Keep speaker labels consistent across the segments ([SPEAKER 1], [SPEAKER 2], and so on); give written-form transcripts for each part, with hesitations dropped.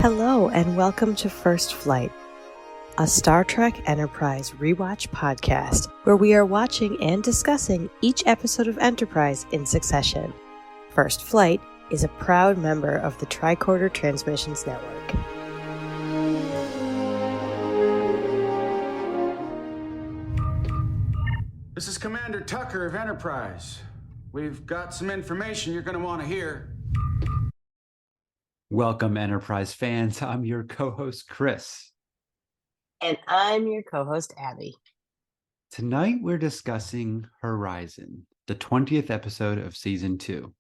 [SPEAKER 1] Hello and welcome to First Flight, a Star Trek Enterprise rewatch podcast where we are watching and discussing each episode of Enterprise in succession. First Flight is a proud member of the Tricorder Transmissions Network.
[SPEAKER 2] This is Commander Tucker of Enterprise. We've got some information you're going to want to hear.
[SPEAKER 3] Welcome, Enterprise fans. I'm your co-host, Chris.
[SPEAKER 1] And I'm your co-host, Abby.
[SPEAKER 3] Tonight, we're discussing Horizon, the 20th episode of Season 2.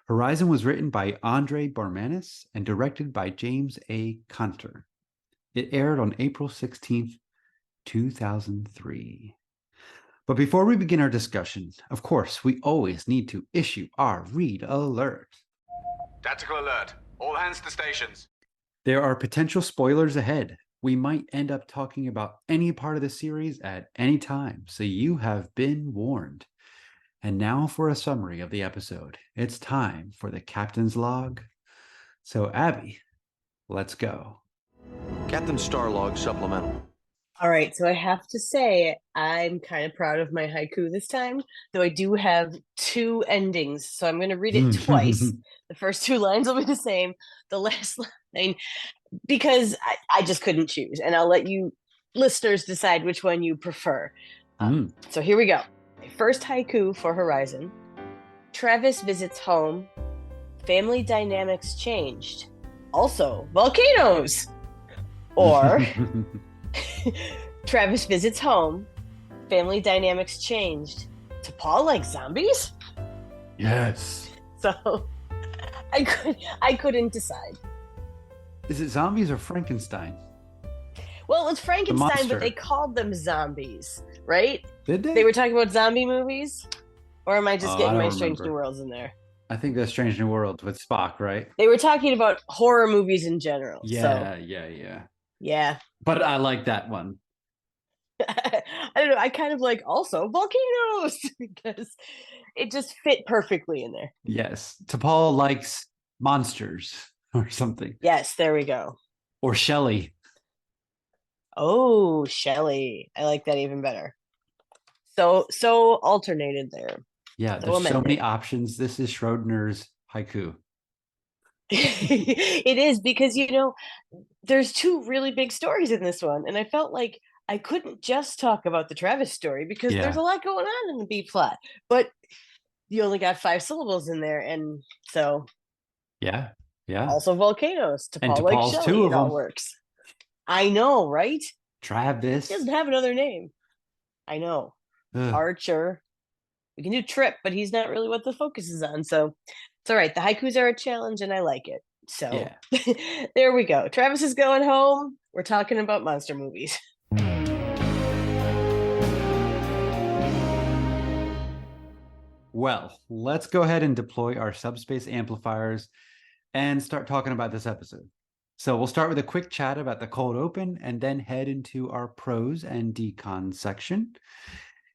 [SPEAKER 3] Horizon was written by Andre Bormanis and directed by James A. Cantor. It aired on April 16th, 2003. But before we begin our discussion, of course, we always need to issue our read alert.
[SPEAKER 2] Tactical alert. All hands to stations.
[SPEAKER 3] There are potential spoilers ahead. We might end up talking about any part of the series at any time, so you have been warned. And now for a summary of the episode. It's time for the Captain's Log. So, Abby, let's go.
[SPEAKER 4] Captain Star Log Supplemental.
[SPEAKER 1] All right, so I have to say I'm kind of proud of my haiku this time, though I do have two endings, so I'm going to read it twice. The first two lines will be the same. The last line, because I just couldn't choose, and I'll let you listeners decide which one you prefer. So here we go. First haiku for Horizon. Travis visits home. Family dynamics changed. Also, volcanoes. Or... Travis visits home. Family dynamics changed. T'Pol like zombies?
[SPEAKER 3] Yes.
[SPEAKER 1] So I couldn't decide.
[SPEAKER 3] Is it zombies or Frankenstein?
[SPEAKER 1] Well, it was Frankenstein, but they called them zombies, right?
[SPEAKER 3] Did they?
[SPEAKER 1] They were talking about zombie movies? Or am I just getting my Strange New Worlds in there?
[SPEAKER 3] I think that's Strange New Worlds with Spock, right?
[SPEAKER 1] They were talking about horror movies in general.
[SPEAKER 3] Yeah.
[SPEAKER 1] Yeah.
[SPEAKER 3] But I like that one.
[SPEAKER 1] I don't know. I kind of like also volcanoes because it just fit perfectly in there.
[SPEAKER 3] Yes. T'Pol likes monsters or something.
[SPEAKER 1] Yes, there we go.
[SPEAKER 3] Or Shelley.
[SPEAKER 1] Oh, Shelley. I like that even better. So alternated there.
[SPEAKER 3] Yeah, there's so many options. This is Schrodinger's haiku.
[SPEAKER 1] It is because, there's two really big stories in this one. And I felt like I couldn't just talk about the Travis story because there's a lot going on in the B plot. But you only got 5 syllables in there. And so.
[SPEAKER 3] Yeah.
[SPEAKER 1] Also volcanoes.
[SPEAKER 3] And
[SPEAKER 1] T'Pol like
[SPEAKER 3] T'Pol's
[SPEAKER 1] Shelley.
[SPEAKER 3] two of
[SPEAKER 1] it all
[SPEAKER 3] them.
[SPEAKER 1] Works. I know, right?
[SPEAKER 3] Travis.
[SPEAKER 1] He doesn't have another name. I know.
[SPEAKER 3] Ugh.
[SPEAKER 1] Archer. We can do Trip, but he's not really what the focus is on. So it's all right. The haikus are a challenge and I like it. So there we go. Travis is going home. We're talking about monster movies.
[SPEAKER 3] Well, let's go ahead and deploy our subspace amplifiers and start talking about this episode. So we'll start with a quick chat about the cold open and then head into our pros and decons section.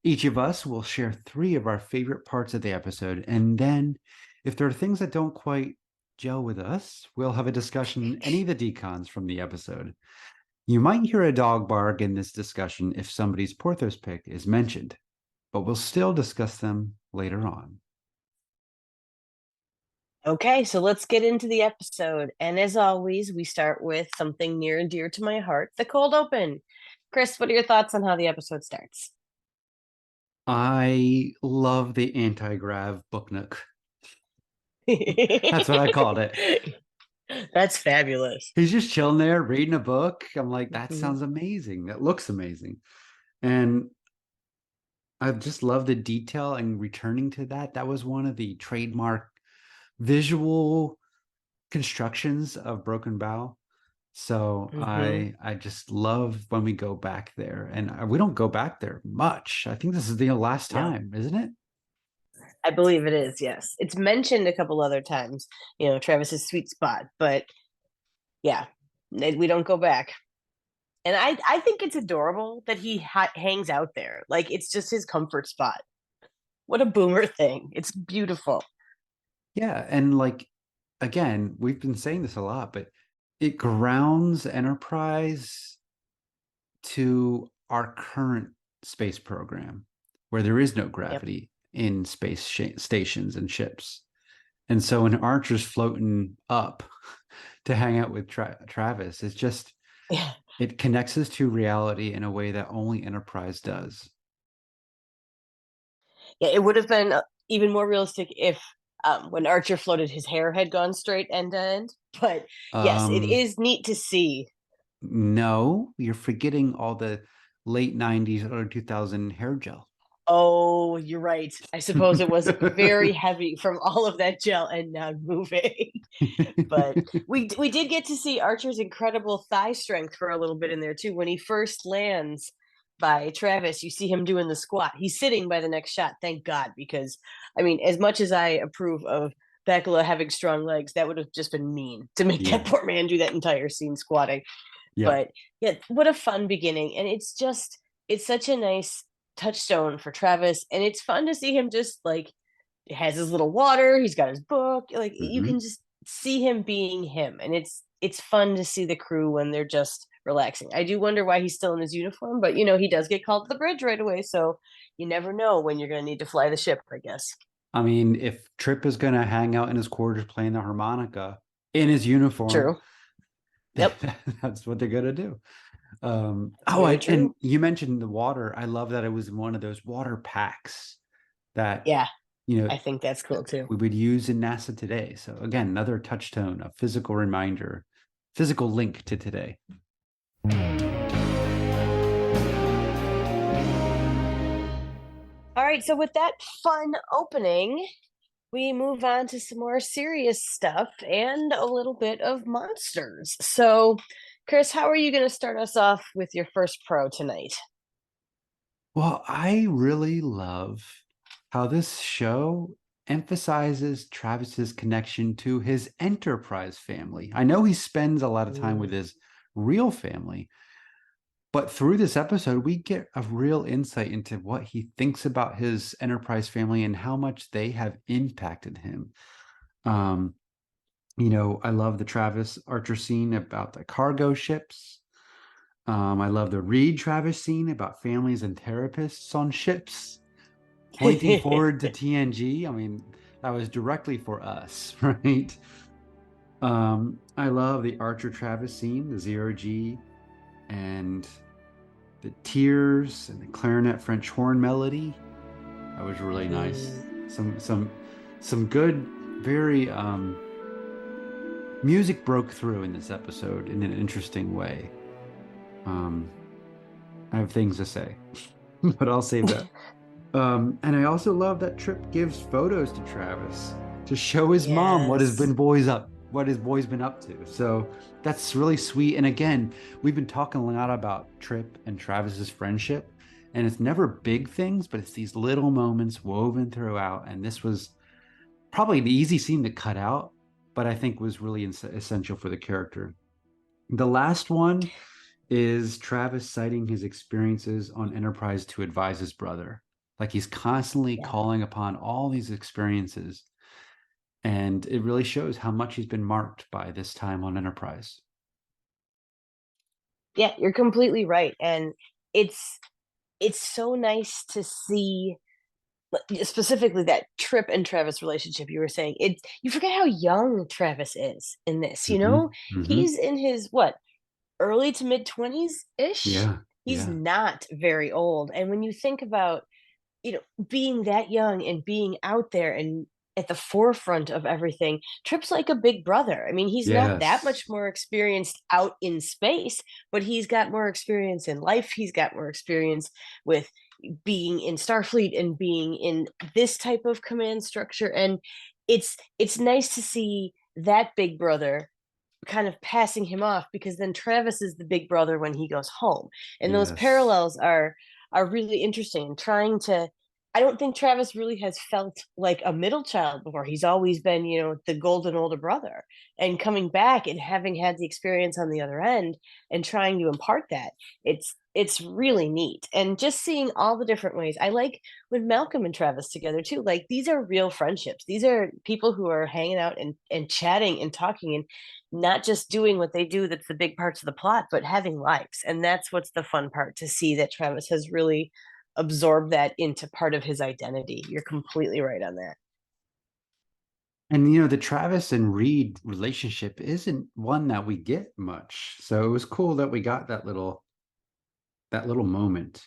[SPEAKER 3] Each of us will share 3 of our favorite parts of the episode. And then if there are things that don't quite gel with us, we'll have a discussion on any of the decons from the episode. You might hear a dog bark in this discussion if somebody's Porthos Pick is mentioned, but we'll still discuss them later on.
[SPEAKER 1] Okay, so let's get into the episode. And as always, we start with something near and dear to my heart, the cold open. Chris, what are your thoughts on how the episode starts?
[SPEAKER 3] I love the anti-grav book nook. That's what I called it.
[SPEAKER 1] That's fabulous.
[SPEAKER 3] He's just chilling there reading a book. I'm like, that sounds amazing. That looks amazing. And I just love the detail and returning to that. That was one of the trademark visual constructions of Broken Bow. So I just love when we go back there, and we don't go back there much. I think this is the last time, isn't it?
[SPEAKER 1] I believe it is. Yes, it's mentioned a couple other times. Travis's sweet spot, but yeah, we don't go back. And I think it's adorable that he hangs out there. Like it's just his comfort spot. What a boomer thing! It's beautiful.
[SPEAKER 3] Yeah, and like again, we've been saying this a lot, but it grounds Enterprise to our current space program, where there is no gravity in space stations and ships. And so when Archer's floating up to hang out with Travis, it's just, it connects us to reality in a way that only Enterprise does.
[SPEAKER 1] Yeah, it would have been even more realistic if when Archer floated, his hair had gone straight end to end. But yes, it is neat to see.
[SPEAKER 3] No, you're forgetting all the late 90s, early 2000 hair gel.
[SPEAKER 1] Oh, you're right. I suppose it was very heavy from all of that gel and not moving. But we did get to see Archer's incredible thigh strength for a little bit in there too. When he first lands by Travis, you see him doing the squat. He's sitting by the next shot, thank God, because I mean, as much as I approve of Bakula having strong legs, that would have just been mean to make that poor man do that entire scene squatting. But yeah, what a fun beginning. And it's such a nice touchstone for Travis. And it's fun to see him just like has his little water, he's got his book. Like you can just see him being him. And it's fun to see the crew when they're just relaxing. I do wonder why he's still in his uniform, but he does get called to the bridge right away. So you never know when you're gonna need to fly the ship, I guess.
[SPEAKER 3] I mean, if Trip is gonna hang out in his quarters playing the harmonica in his uniform,
[SPEAKER 1] True. Yep.
[SPEAKER 3] That's what they're gonna do. And you mentioned the water. I love that it was one of those water packs that
[SPEAKER 1] I think that's cool too.
[SPEAKER 3] We would use in NASA today. So again, another touchstone, a physical reminder, physical link to today.
[SPEAKER 1] All right, so with that fun opening, we move on to some more serious stuff and a little bit of monsters. So, Chris, how are you going to start us off with your first pro tonight?
[SPEAKER 3] Well, I really love how this show emphasizes Travis's connection to his Enterprise family. I know he spends a lot of time with his real family, but through this episode, we get a real insight into what he thinks about his Enterprise family and how much they have impacted him. I love the Travis Archer scene about the cargo ships. I love the Reed Travis scene about families and therapists on ships, pointing forward to TNG. I mean, that was directly for us, right? I love the Archer Travis scene, the Zero-G, and the tears and the clarinet French horn melody. That was really nice. Some good, very music broke through in this episode in an interesting way. I have things to say, but I'll save that. And I also love that Trip gives photos to Travis to show his mom what his boy's been up to. So that's really sweet. And again, we've been talking a lot about Trip and Travis's friendship, and it's never big things, but it's these little moments woven throughout. And this was probably an easy scene to cut out, but I think was really essential for the character. The last one is Travis citing his experiences on Enterprise to advise his brother. Like he's constantly calling upon all these experiences. And it really shows how much he's been marked by this time on Enterprise.
[SPEAKER 1] Yeah, you're completely right. And it's so nice to see specifically that Trip and Travis relationship. You were saying you forget how young Travis is in this, He's in his early to mid 20s ish. He's not very old. And when you think about being that young and being out there and at the forefront of everything, Trip's like a big brother. I mean, he's not that much more experienced out in space, but he's got more experience in life. He's got more experience with being in Starfleet and being in this type of command structure. And it's nice to see that big brother kind of passing him off, because then Travis is the big brother when he goes home. And those parallels are really interesting, and trying to I don't think Travis really has felt like a middle child before. He's always been, the golden older brother. And coming back and having had the experience on the other end and trying to impart that, it's really neat. And just seeing all the different ways. I like when Malcolm and Travis together too. Like these are real friendships. These are people who are hanging out and chatting and talking and not just doing what they do that's the big parts of the plot, but having lives. And that's what's the fun part, to see that Travis has really absorb that into part of his identity. You're completely right on that.
[SPEAKER 3] And the Travis and Reed relationship isn't one that we get much. So it was cool that we got that little moment.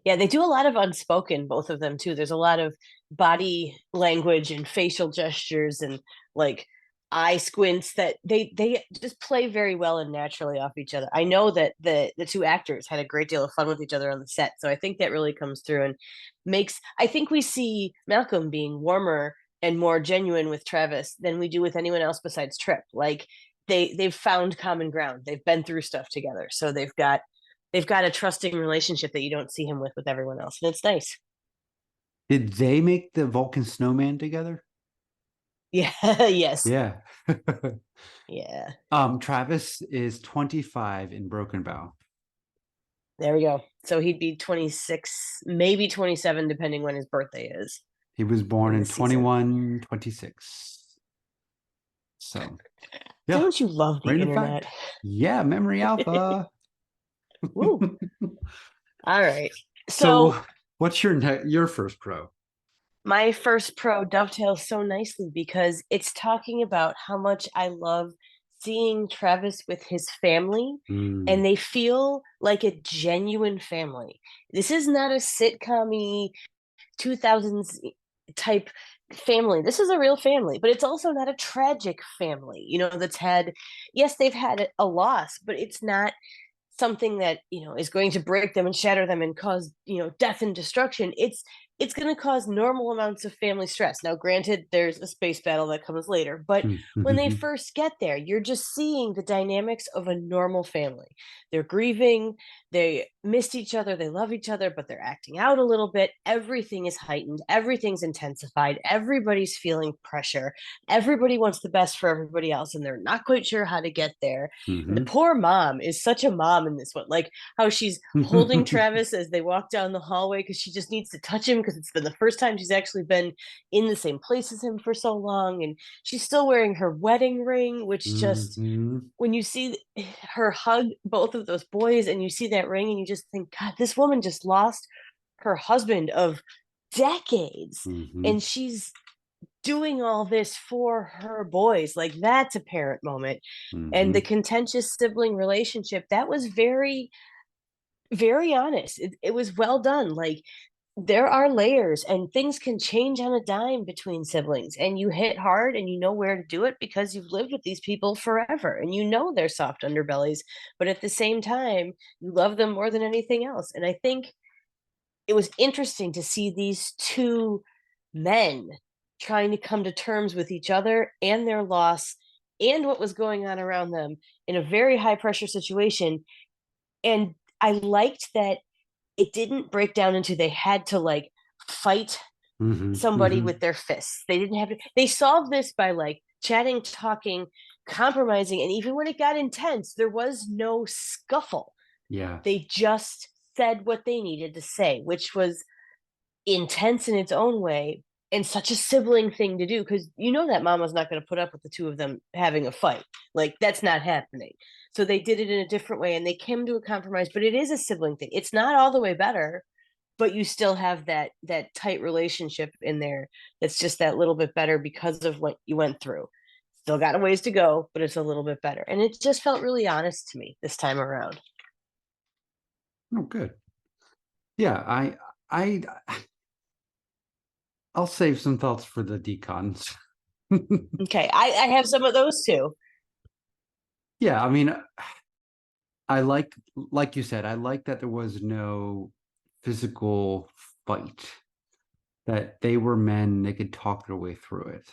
[SPEAKER 1] Yeah, they do a lot of unspoken, both of them too. There's a lot of body language and facial gestures and like eye squints that they just play very well and naturally off each other. I know that the two actors had a great deal of fun with each other on the set, so I think that really comes through and makes. I think we see Malcolm being warmer and more genuine with Travis than we do with anyone else besides Trip. Like they've found common ground. They've been through stuff together, so they've got a trusting relationship that you don't see him with everyone else, and it's nice.
[SPEAKER 3] Did they make the Vulcan snowman together?
[SPEAKER 1] Yeah. Yes.
[SPEAKER 3] Yeah.
[SPEAKER 1] Yeah.
[SPEAKER 3] Travis is 25 in Broken Bow.
[SPEAKER 1] There we go. So he'd be 26, maybe 27, depending when his birthday is.
[SPEAKER 3] He was born in
[SPEAKER 1] this season.
[SPEAKER 3] 2126. So, yeah.
[SPEAKER 1] Don't you love the
[SPEAKER 3] Random
[SPEAKER 1] internet?
[SPEAKER 3] fact. Yeah, memory alpha.
[SPEAKER 1] Woo. All right.
[SPEAKER 3] So,
[SPEAKER 1] So
[SPEAKER 3] what's your first pro?
[SPEAKER 1] my first pro dovetails so nicely because it's talking about how much I love seeing Travis with his family,
[SPEAKER 3] Mm,
[SPEAKER 1] and they feel like a genuine family. This is not a sitcom 2000s type family. This is a real family, but it's also not a tragic family, that's had, yes, they've had a loss, but it's not something that is going to break them and shatter them and cause death and destruction. It's going to cause normal amounts of family stress. Now granted, there's a space battle that comes later, but when they first get there, you're just seeing the dynamics of a normal family. They're grieving, they missed each other, they love each other, but they're acting out a little bit. Everything is heightened, everything's intensified, everybody's feeling pressure, everybody wants the best for everybody else, and they're not quite sure how to get there. And the poor mom is such a mom in this one, like how she's holding Travis as they walk down the hallway because she just needs to touch him because it's been the first time she's actually been in the same place as him for so long. And she's still wearing her wedding ring, which just, when you see her hug both of those boys and you see that ring and you just think, God, this woman just lost her husband of decades. And she's doing all this for her boys. Like that's a parent moment. And the contentious sibling relationship, that was very, very honest. It was well done. Like there are layers and things can change on a dime between siblings, and you hit hard and you know where to do it because you've lived with these people forever and their soft underbellies, but at the same time you love them more than anything else. And I think it was interesting to see these two men trying to come to terms with each other and their loss and what was going on around them in a very high pressure situation. And I liked that it didn't break down into they had to like fight somebody with their fists. They didn't have to, they solved this by like chatting, talking, compromising. And even when it got intense, there was no scuffle.
[SPEAKER 3] Yeah.
[SPEAKER 1] They just said what they needed to say, which was intense in its own way and such a sibling thing to do, because that mama's not going to put up with the two of them having a fight. Like that's not happening. So they did it in a different way and they came to a compromise, but it is a sibling thing. It's not all the way better, but you still have that tight relationship in there that's just that little bit better because of what you went through. Still got a ways to go, but it's a little bit better. And it just felt really honest to me this time around.
[SPEAKER 3] Oh, good. Yeah, I'll save some thoughts for the decons.
[SPEAKER 1] Okay, I have some of those too.
[SPEAKER 3] Yeah, I mean, I like you said, I like that there was no physical fight, that they were men, they could talk their way through it.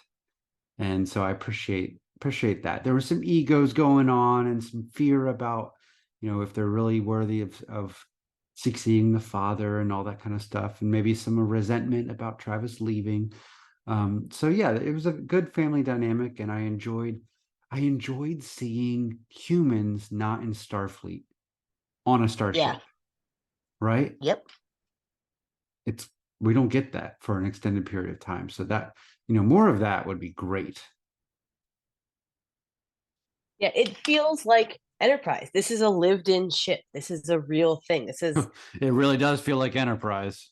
[SPEAKER 3] And so I appreciate that. There were some egos going on and some fear about, if they're really worthy of succeeding the father and all that kind of stuff, and maybe some resentment about Travis leaving. So yeah, it was a good family dynamic, and I enjoyed seeing humans not in Starfleet on a
[SPEAKER 1] Yeah.
[SPEAKER 3] starship, right?
[SPEAKER 1] Yep.
[SPEAKER 3] It's we don't get that for an extended period of time. So that, more of that would be great.
[SPEAKER 1] Yeah, it feels like Enterprise. This is a lived-in ship. This is a real thing. This is
[SPEAKER 3] It really does feel like Enterprise.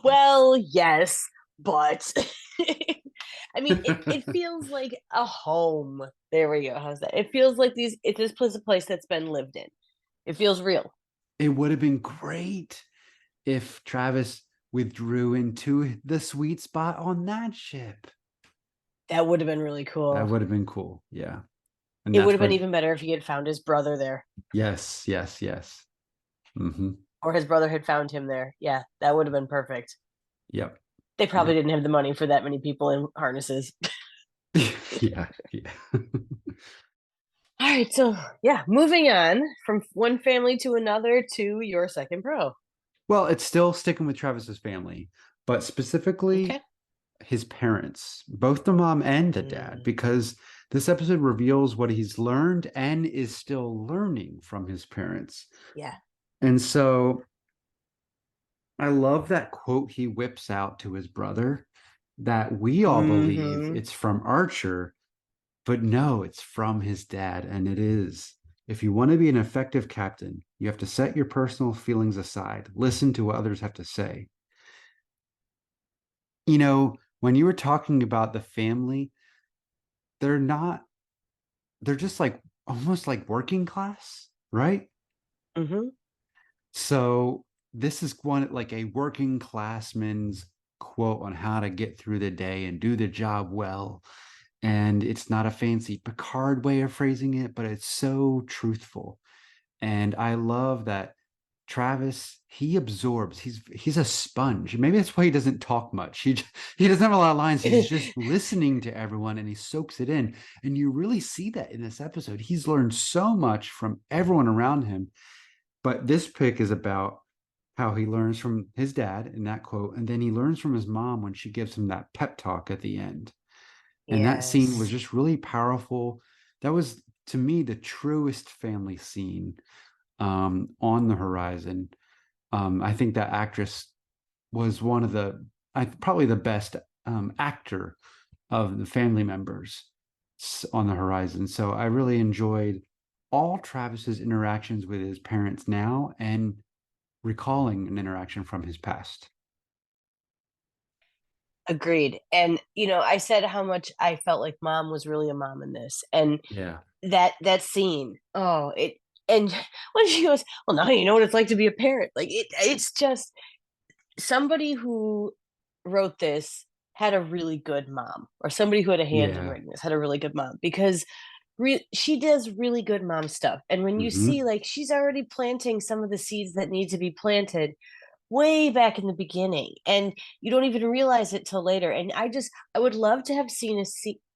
[SPEAKER 1] well, yes, but I mean, it feels like a home. There we go. How's that? It feels like this is a place that's been lived in. It feels real.
[SPEAKER 3] It would have been great if Travis withdrew into the sweet spot on that ship.
[SPEAKER 1] That would have been really
[SPEAKER 3] That
[SPEAKER 1] cool.
[SPEAKER 3] would have been cool. Yeah. And
[SPEAKER 1] It would
[SPEAKER 3] that's
[SPEAKER 1] have been
[SPEAKER 3] where,
[SPEAKER 1] even better if he had found his brother there,
[SPEAKER 3] yes, yes, yes.
[SPEAKER 1] or his brother had found him there. Yeah, that would have been perfect.
[SPEAKER 3] Yep.
[SPEAKER 1] They probably
[SPEAKER 3] Yep.
[SPEAKER 1] didn't have the money for that many people in harnesses.
[SPEAKER 3] Yeah. Yeah.
[SPEAKER 1] All right, so yeah, moving on from one family to another to your second pro.
[SPEAKER 3] Well, it's still sticking with Travis's family, but specifically
[SPEAKER 1] Okay.
[SPEAKER 3] his parents, both the mom and the dad,
[SPEAKER 1] Mm,
[SPEAKER 3] because this episode reveals what he's learned and is still learning from his parents.
[SPEAKER 1] yeah.
[SPEAKER 3] And so I love that quote he whips out to his brother that we all believe
[SPEAKER 1] Mm-hmm.
[SPEAKER 3] it's from Archer, but no, it's from his dad. And it is. If you want to be an effective captain, you have to set your personal feelings aside, listen to what others have to say. When you were talking about the family, they're not, they're just like almost like working class, right?
[SPEAKER 1] Mm-hmm.
[SPEAKER 3] So this is one like a working classman's quote on how to get through the day and do the job well. And it's not a fancy Picard way of phrasing it, but it's so truthful. And I love that Travis, he absorbs. He's a sponge. Maybe that's why he doesn't talk much. He doesn't have a lot of lines. He's just listening to everyone and he soaks it in. And you really see that in this episode. He's learned so much from everyone around him. But this pick is about how he learns from his dad in that quote, and then he learns from his mom when she gives him that pep talk at the end. And that scene was
[SPEAKER 1] Yes.
[SPEAKER 3] just really powerful. That was, to me, the truest family scene on the horizon. I think that actress was one of probably the best actor of the family members on the horizon. So I really enjoyed all Travis's interactions with his parents now and recalling an interaction from his past.
[SPEAKER 1] Agreed. And I said how much I felt like mom was really a mom in this. And
[SPEAKER 3] Yeah.
[SPEAKER 1] that scene, oh, it and when she goes, well, now you know what it's like to be a parent. Like it's just somebody who wrote this had a really good mom, or somebody who had a hand in
[SPEAKER 3] Yeah.
[SPEAKER 1] writing this had a really good mom, because she does really good mom stuff. And when you
[SPEAKER 3] Hmm.
[SPEAKER 1] see, like, she's already planting some of the seeds that need to be planted way back in the beginning, and you don't even realize it till later. And I would love to have seen a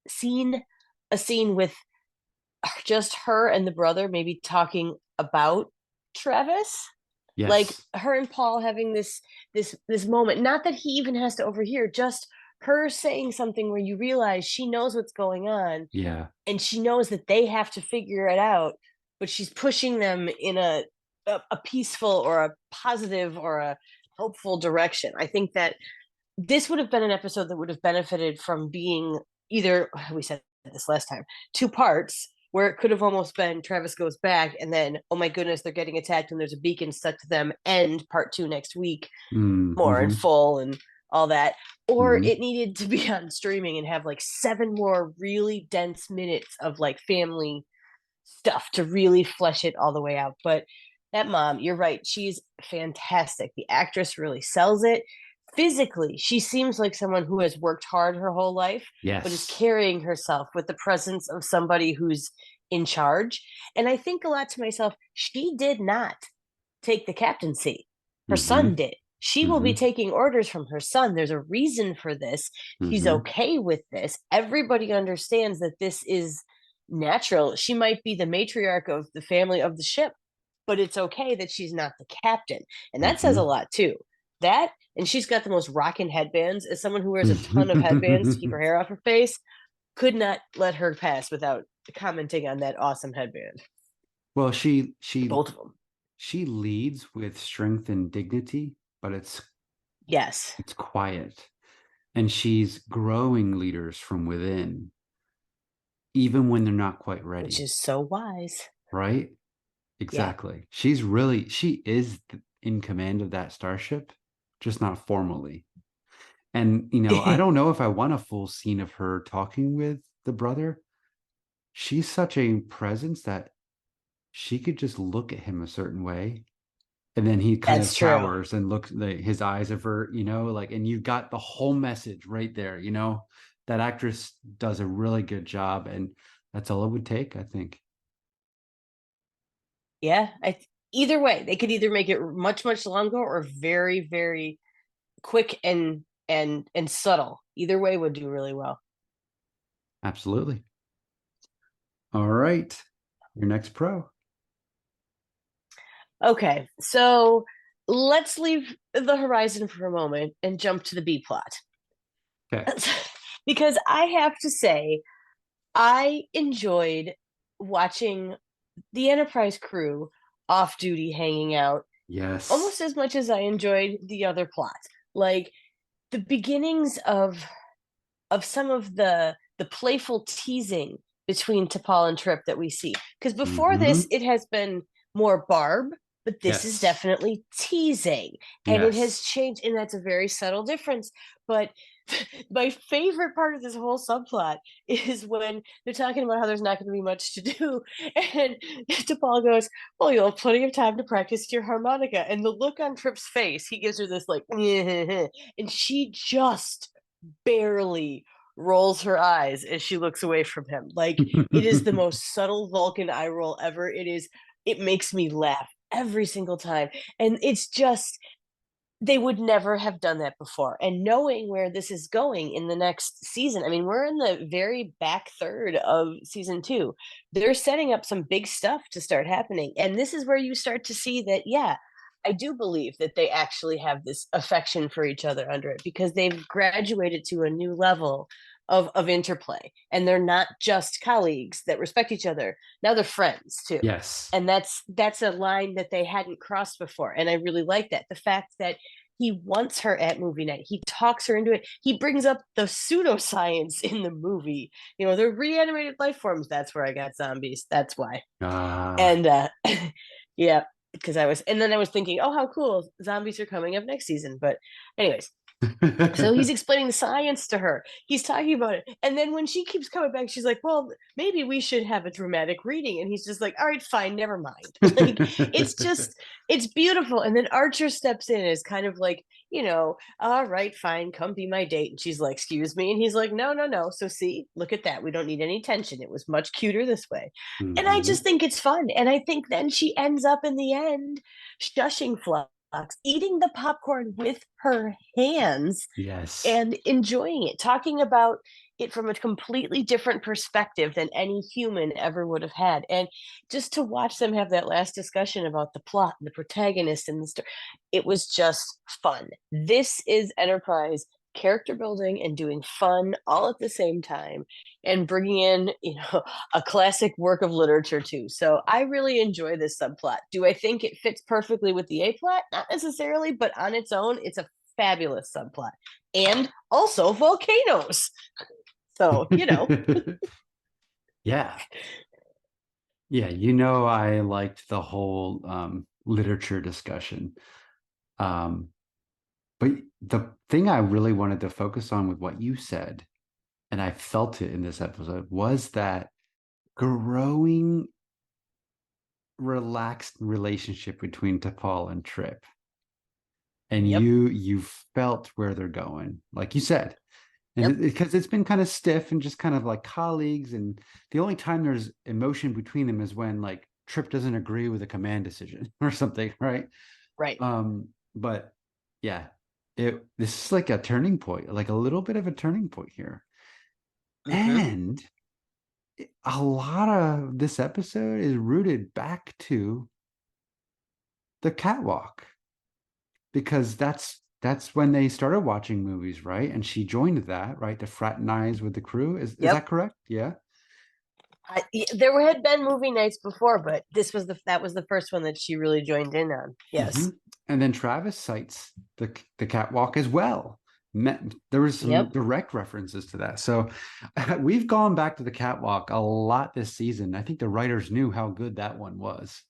[SPEAKER 1] scene with just her and the brother maybe talking about Travis, like
[SPEAKER 3] Yes.
[SPEAKER 1] her and Paul having this moment. Not that he even has to overhear, just her saying something where you realize she knows what's going on,
[SPEAKER 3] Yeah.
[SPEAKER 1] and she knows that they have to figure it out, but she's pushing them in a peaceful or a positive or a hopeful direction. I think that this would have been an episode that would have benefited from being either, we said this last time, two parts, where it could have almost been Travis goes back and then, oh my goodness, they're getting attacked and there's a beacon stuck to them, and part two next week, more in
[SPEAKER 3] Mm-hmm.
[SPEAKER 1] full and all that. Or
[SPEAKER 3] Mm-hmm.
[SPEAKER 1] it needed to be on streaming and have like 7 more really dense minutes of like family stuff to really flesh it all the way out. But that mom, you're right, she's fantastic. The actress really sells it. Physically, she seems like someone who has worked hard her whole life, but is
[SPEAKER 3] Yes.
[SPEAKER 1] carrying herself with the presence of somebody who's in charge. And I think a lot to myself, she did not take the captaincy. Her
[SPEAKER 3] Mm-hmm.
[SPEAKER 1] son did. She will be
[SPEAKER 3] Mm-hmm.
[SPEAKER 1] taking orders from her son. There's a reason for this. She's
[SPEAKER 3] Mm-hmm.
[SPEAKER 1] okay with this. Everybody understands that this is natural. She might be the matriarch of the family of the ship, but it's okay that she's not the captain. And that says a
[SPEAKER 3] Mhm.
[SPEAKER 1] lot too. That, and she's got the most rockin' headbands. As someone who wears a ton of headbands to keep her hair off her face, could not let her pass without commenting on that awesome headband.
[SPEAKER 3] Well, she
[SPEAKER 1] Both of them.
[SPEAKER 3] she leads with strength and dignity, but
[SPEAKER 1] Yes.
[SPEAKER 3] it's quiet. And she's growing leaders from within, even when they're not quite
[SPEAKER 1] Which
[SPEAKER 3] ready,
[SPEAKER 1] is so wise.
[SPEAKER 3] right?
[SPEAKER 1] Yeah.
[SPEAKER 3] Exactly. She is in command of that starship, just not formally. And, I don't know if I want a full scene of her talking with the brother. She's such a presence that she could just look at him a certain way. And then he kind of
[SPEAKER 1] That's true.
[SPEAKER 3] cowers and looks, his eyes avert, like, and you got the whole message right there, that actress does a really good job. And that's all it would take, I think.
[SPEAKER 1] Yeah. Either way, they could either make it much, much longer or very, very quick and subtle. Either way would do really well.
[SPEAKER 3] Absolutely. All right. Your next pro.
[SPEAKER 1] Okay, so let's leave the horizon for a moment and jump to the B plot.
[SPEAKER 3] Okay.
[SPEAKER 1] Because I have to say, I enjoyed watching the Enterprise crew off duty hanging out almost
[SPEAKER 3] Yes.
[SPEAKER 1] as much as I enjoyed the other plot. Like the beginnings of some of the playful teasing between T'Pol and Trip that we see. Because before
[SPEAKER 3] Hmm.
[SPEAKER 1] this, it has been more Barb, but this is
[SPEAKER 3] Yes.
[SPEAKER 1] definitely teasing. And it has
[SPEAKER 3] Yes.
[SPEAKER 1] changed, and that's a very subtle difference. But my favorite part of this whole subplot is when they're talking about how there's not going to be much to do. And T'Pol goes, well, you'll have plenty of time to practice your harmonica. And the look on Trip's face, he gives her this like, and she just barely rolls her eyes as she looks away from him. Like it is the most subtle Vulcan eye roll ever. It makes me laugh every single time. And it's just they would never have done that before. And knowing where this is going in the next season, I mean, we're in the very back third of season 2. They're setting up some big stuff to start happening. And this is where you start to see that, yeah, I do believe that they actually have this affection for each other under it because they've graduated to a new level of interplay. And they're not just colleagues that respect each other. Now they're friends too.
[SPEAKER 3] Yes.
[SPEAKER 1] And that's a line that they hadn't crossed before. And I really like that. The fact that he wants her at movie night. He talks her into it. He brings up the pseudoscience in the movie. They're reanimated life forms. That's where I got zombies. That's why.
[SPEAKER 3] Ah.
[SPEAKER 1] And yeah, because and then I was thinking, oh, how cool. Zombies are coming up next season. But anyways, so he's explaining the science to her. He's talking about it. And then when she keeps coming back, she's like, well, maybe we should have a dramatic reading. And he's just like, all right, fine, never mind. Like, it's beautiful. And then Archer steps in as kind of like, all right, fine, come be my date. And she's like, excuse me. And he's like, no, no, no. So see, look at that. We don't need any tension. It was much cuter this way. And I just
[SPEAKER 3] Mhm.
[SPEAKER 1] think it's fun. And I think then she ends up in the end shushing Fluff, eating the popcorn with her hands
[SPEAKER 3] Yes.
[SPEAKER 1] and enjoying it, talking about it from a completely different perspective than any human ever would have had. And just to watch them have that last discussion about the plot and the protagonist and the story, it was just fun. This is Enterprise character building and doing fun all at the same time and bringing in a classic work of literature too. So I really enjoy this subplot. Do I think it fits perfectly with the A plot? Not necessarily, but on its own it's a fabulous subplot. And also volcanoes. So
[SPEAKER 3] Yeah. Yeah, I liked the whole literature discussion. Um, but the thing I really wanted to focus on with what you said, and I felt it in this episode, was that growing, relaxed relationship between T'Pol and Trip. And
[SPEAKER 1] Yep.
[SPEAKER 3] you felt where they're going, like you said. And
[SPEAKER 1] Yep.
[SPEAKER 3] because it's been kind of stiff and just kind of like colleagues, and the only time there's emotion between them is when like Trip doesn't agree with a command decision or something, right?
[SPEAKER 1] Right.
[SPEAKER 3] But yeah, this is like a turning point, like a little bit of a turning point here.
[SPEAKER 1] Mm-hmm.
[SPEAKER 3] And a lot of this episode is rooted back to the catwalk, because that's when they started watching movies, right? And she joined that, right, to fraternize with the crew. Is that correct? Yeah.
[SPEAKER 1] There had been movie nights before, but that was the first one that she really joined in on. Yes.
[SPEAKER 3] And then Travis cites the catwalk as well. There was some direct references to that. So we've gone back to the catwalk a lot this season. I think the writers knew how good that one was.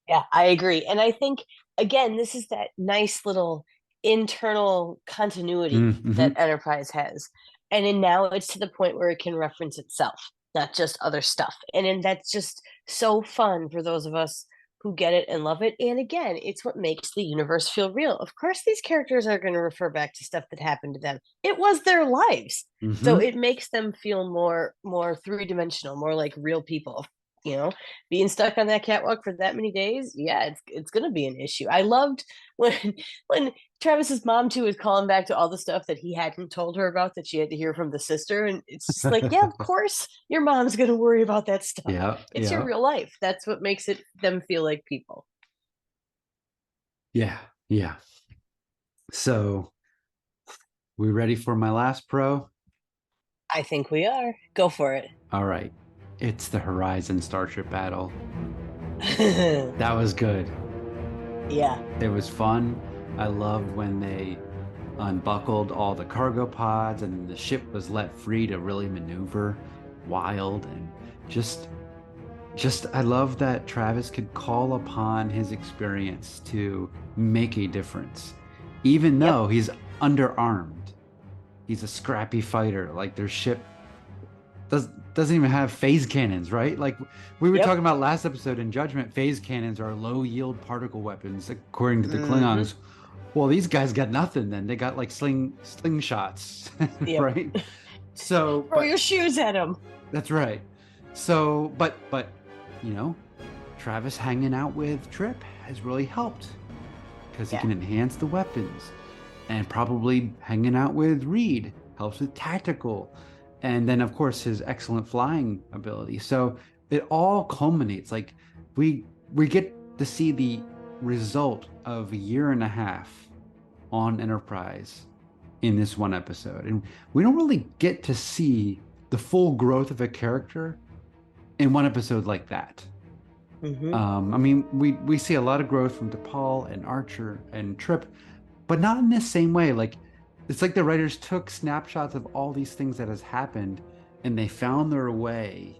[SPEAKER 1] Yeah, I agree. And I think, again, this is that nice little internal continuity that Enterprise has. And then now it's to the point where it can reference itself, not just other stuff. And that's just so fun for those of us who get it and love it. And again, it's what makes the universe feel real. Of course, these characters are going to refer back to stuff that happened to them. It was their lives. So it makes them feel more three-dimensional, more like real people. Being stuck on that catwalk for that many days, yeah, it's gonna be an issue. I loved when Travis's mom too was calling back to all the stuff that he hadn't told her about that she had to hear from the sister, and it's just like, yeah, of course your mom's gonna worry about that stuff. It's your real life. That's what makes them feel like people.
[SPEAKER 3] Yeah. So, we ready for my last pro?
[SPEAKER 1] I think we are. Go for it.
[SPEAKER 3] All right. It's the Horizon Starship battle. That was good.
[SPEAKER 1] Yeah.
[SPEAKER 3] It was fun. I loved when they unbuckled all the cargo pods and the ship was let free to really maneuver wild, and just I love that Travis could call upon his experience to make a difference, even though he's underarmed. He's a scrappy fighter. Like, their ship doesn't even have phase cannons, right? Like we were talking about last episode in Judgment, phase cannons are low yield particle weapons according to the Klingons. Well, these guys got nothing then. They got like slingshots, right? So
[SPEAKER 1] throw your shoes at them.
[SPEAKER 3] That's right. So but Travis hanging out with Trip has really helped, because he can enhance the weapons, and probably hanging out with Reed helps with tactical. And then, of course, his excellent flying ability. So it all culminates. Like, we get to see the result of a year and a half on Enterprise in this one episode. And we don't really get to see the full growth of a character in one episode like that. I mean, we see a lot of growth from DePaul and Archer and Trip, but not in this same way. Like, it's like the writers took snapshots of all these things that has happened, and they found their way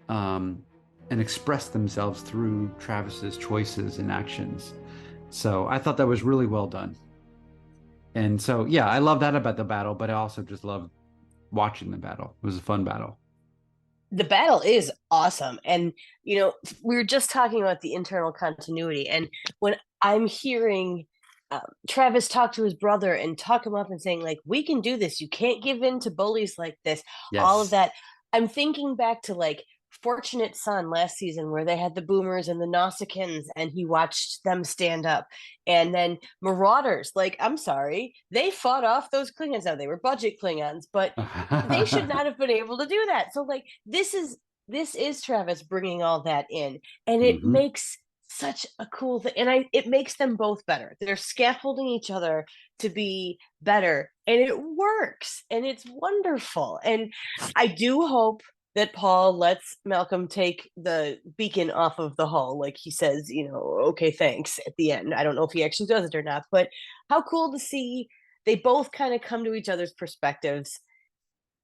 [SPEAKER 3] and expressed themselves through Travis's choices and actions. So I thought that was really well done. And so, yeah, I love that about the battle, but I also just loved watching the battle. It was a fun battle.
[SPEAKER 1] The battle is awesome. And, we were just talking about the internal continuity. And when I'm hearing Travis talk to his brother and talk him up and saying, like, we can do this. You can't give in to bullies like this. All of that. I'm thinking back to like Fortunate Son last season, where they had the Boomers and the Nausicaans, and he watched them stand up. And then Marauders, like, I'm sorry, they fought off those Klingons. Now, they were budget Klingons, but they should not have been able to do that. So, like, this is Travis bringing all that in, and it makes such a cool thing, and it makes them both better. They're scaffolding each other to be better, and it works, and it's wonderful. And I do hope that Paul lets Malcolm take the beacon off of the hull, like he says, okay, thanks at the end. I don't know if he actually does it or not, but how cool to see they both kind of come to each other's perspectives.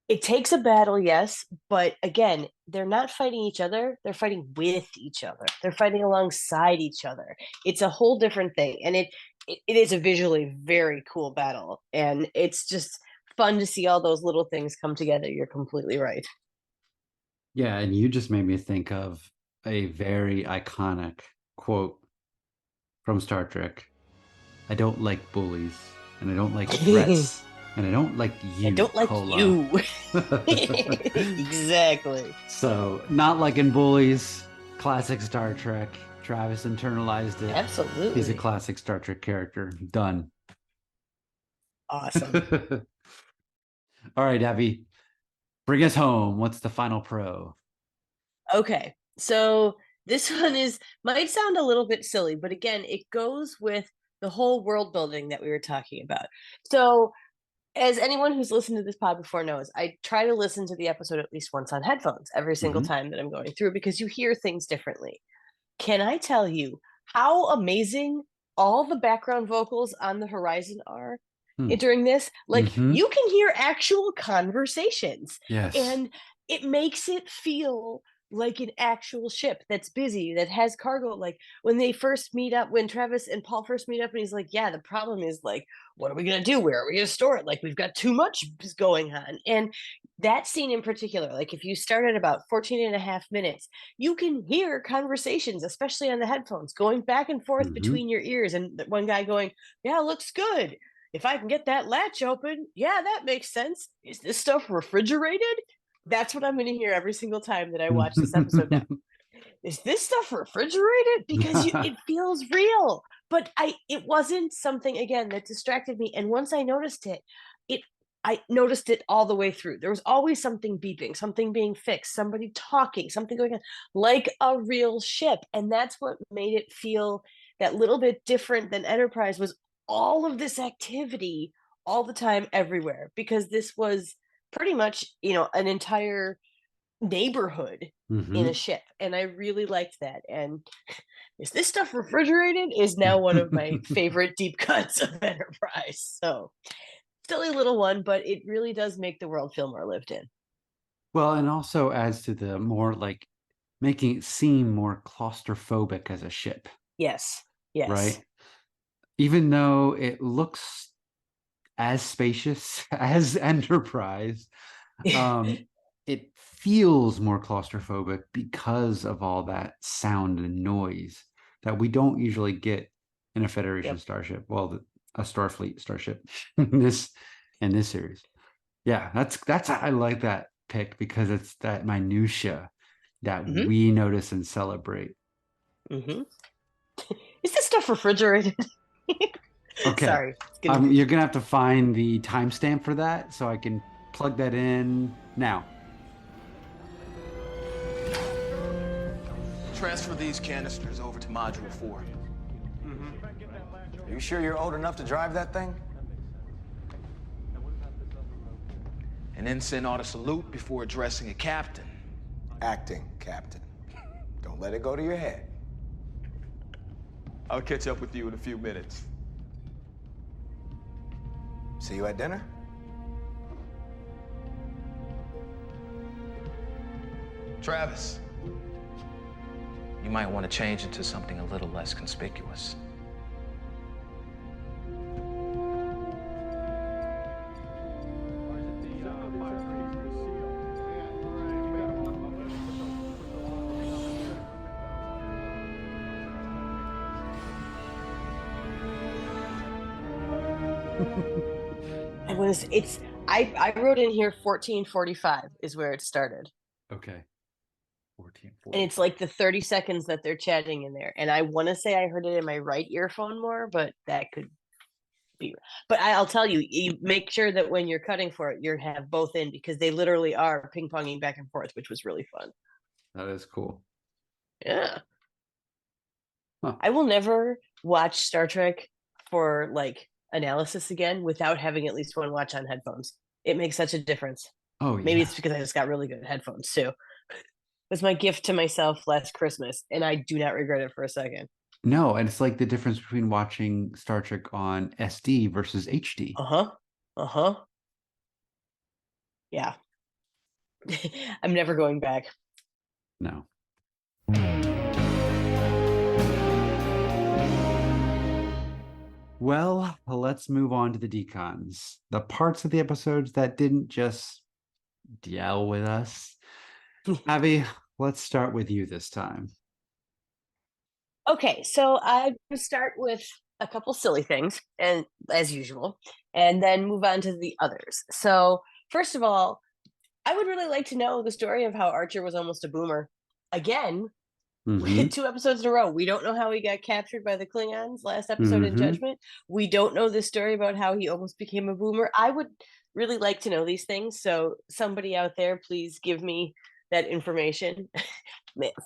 [SPEAKER 1] It takes a battle, yes, but again, they're not fighting each other. They're fighting with each other. They're fighting alongside each other. It's a whole different thing. And it is a visually very cool battle. And it's just fun to see all those little things come together. You're completely right.
[SPEAKER 3] Yeah, and you just made me think of a very iconic quote from Star Trek. I don't like bullies, and I don't like threats. And I don't like you.
[SPEAKER 1] I don't like
[SPEAKER 3] Cola.
[SPEAKER 1] you. Exactly.
[SPEAKER 3] So, not liking bullies, classic Star Trek. Travis internalized it.
[SPEAKER 1] Absolutely.
[SPEAKER 3] He's a classic Star Trek character. Done.
[SPEAKER 1] Awesome.
[SPEAKER 3] All right, Abby. Bring us home. What's the final pro?
[SPEAKER 1] Okay. So This one might sound a little bit silly, but again, it goes with the whole world building that we were talking about. So, as anyone who's listened to this pod before knows, I try to listen to the episode at least once on headphones every single time that I'm going through because you hear things differently. Can I tell you how amazing all the background vocals on the horizon are during this? Like, you can hear actual conversations.
[SPEAKER 3] Yes.
[SPEAKER 1] And it makes it feel like an actual ship that's busy, that has cargo. Like, when they first meet up, when Travis and Paul first meet up, and he's like, yeah, the problem is, like, what are we going to do? Where are we going to store it? Like, we've got too much going on. And that scene in particular, like, if you start at about 14 and a half minutes, you can hear conversations, especially on the headphones, going back and forth between your ears. And one guy going, yeah, looks good. If I can get that latch open, yeah, that makes sense. Is this stuff refrigerated? That's what I'm going to hear every single time that I watch this episode now. Is this stuff refrigerated? Because it feels real. But it wasn't something, again, that distracted me. And once I noticed it, I noticed it all the way through. There was always something beeping, something being fixed, somebody talking, something going on, like a real ship. And that's what made it feel that little bit different than Enterprise, was all of this activity all the time, everywhere. Because this was pretty much, an entire neighborhood in a ship. And I really liked that. And is this stuff refrigerated is now one of my favorite deep cuts of Enterprise. So, silly little one, but it really does make the world feel more lived in.
[SPEAKER 3] Well, and also adds to the more, like, making it seem more claustrophobic as a ship.
[SPEAKER 1] Yes. Yes.
[SPEAKER 3] Right? Even though it looks as spacious as Enterprise, it feels more claustrophobic because of all that sound and noise that we don't usually get in a Federation starship. Well, a Starfleet starship in this series. Yeah, that's I like that pick because it's that minutia that we notice and celebrate.
[SPEAKER 1] Is this stuff refrigerated?
[SPEAKER 3] Okay.
[SPEAKER 1] Sorry.
[SPEAKER 3] You're gonna have to find the timestamp for that so I can plug that in now.
[SPEAKER 4] Transfer these canisters over to Module 4.
[SPEAKER 5] Are you sure you're old enough to drive that thing?
[SPEAKER 4] An ensign ought to salute before addressing a captain.
[SPEAKER 5] Acting captain. Don't let it go to your head.
[SPEAKER 4] I'll catch up with you in a few minutes.
[SPEAKER 5] See you at dinner?
[SPEAKER 4] Travis, you might want to change into something a little less conspicuous.
[SPEAKER 1] I wrote in here 14:45 is where it started.
[SPEAKER 3] Okay. 14:45.
[SPEAKER 1] And it's like the 30 seconds that they're chatting in there. And I want to say I heard it in my right earphone more, but that could be. But I'll tell you, you make sure that when you're cutting for it, you have both in, because they literally are ping-ponging back and forth, which was really fun.
[SPEAKER 3] That is cool.
[SPEAKER 1] Yeah.
[SPEAKER 3] Huh.
[SPEAKER 1] I will never watch Star Trek for like analysis again without having at least one watch on headphones. It makes such a difference.
[SPEAKER 3] Oh, yeah.
[SPEAKER 1] Maybe it's because I just got really good headphones too. It was my gift to myself last Christmas, and I do not regret it for a second.
[SPEAKER 3] No, and it's like the difference between watching Star Trek on SD versus HD.
[SPEAKER 1] Yeah. I'm never going back.
[SPEAKER 3] No. Well, let's move on to the decons. The parts of the episodes that didn't just yell with us. Abby, let's start with you this time.
[SPEAKER 1] Okay, so I would start with a couple silly things, and as usual, and then move on to the others. So, first of all, I would really like to know the story of how Archer was almost a boomer. Again, 2 episodes in a row. We don't know how he got captured by the Klingons last episode in Judgment. We don't know the story about how he almost became a boomer. I would really like to know these things. So somebody out there, please give me that information.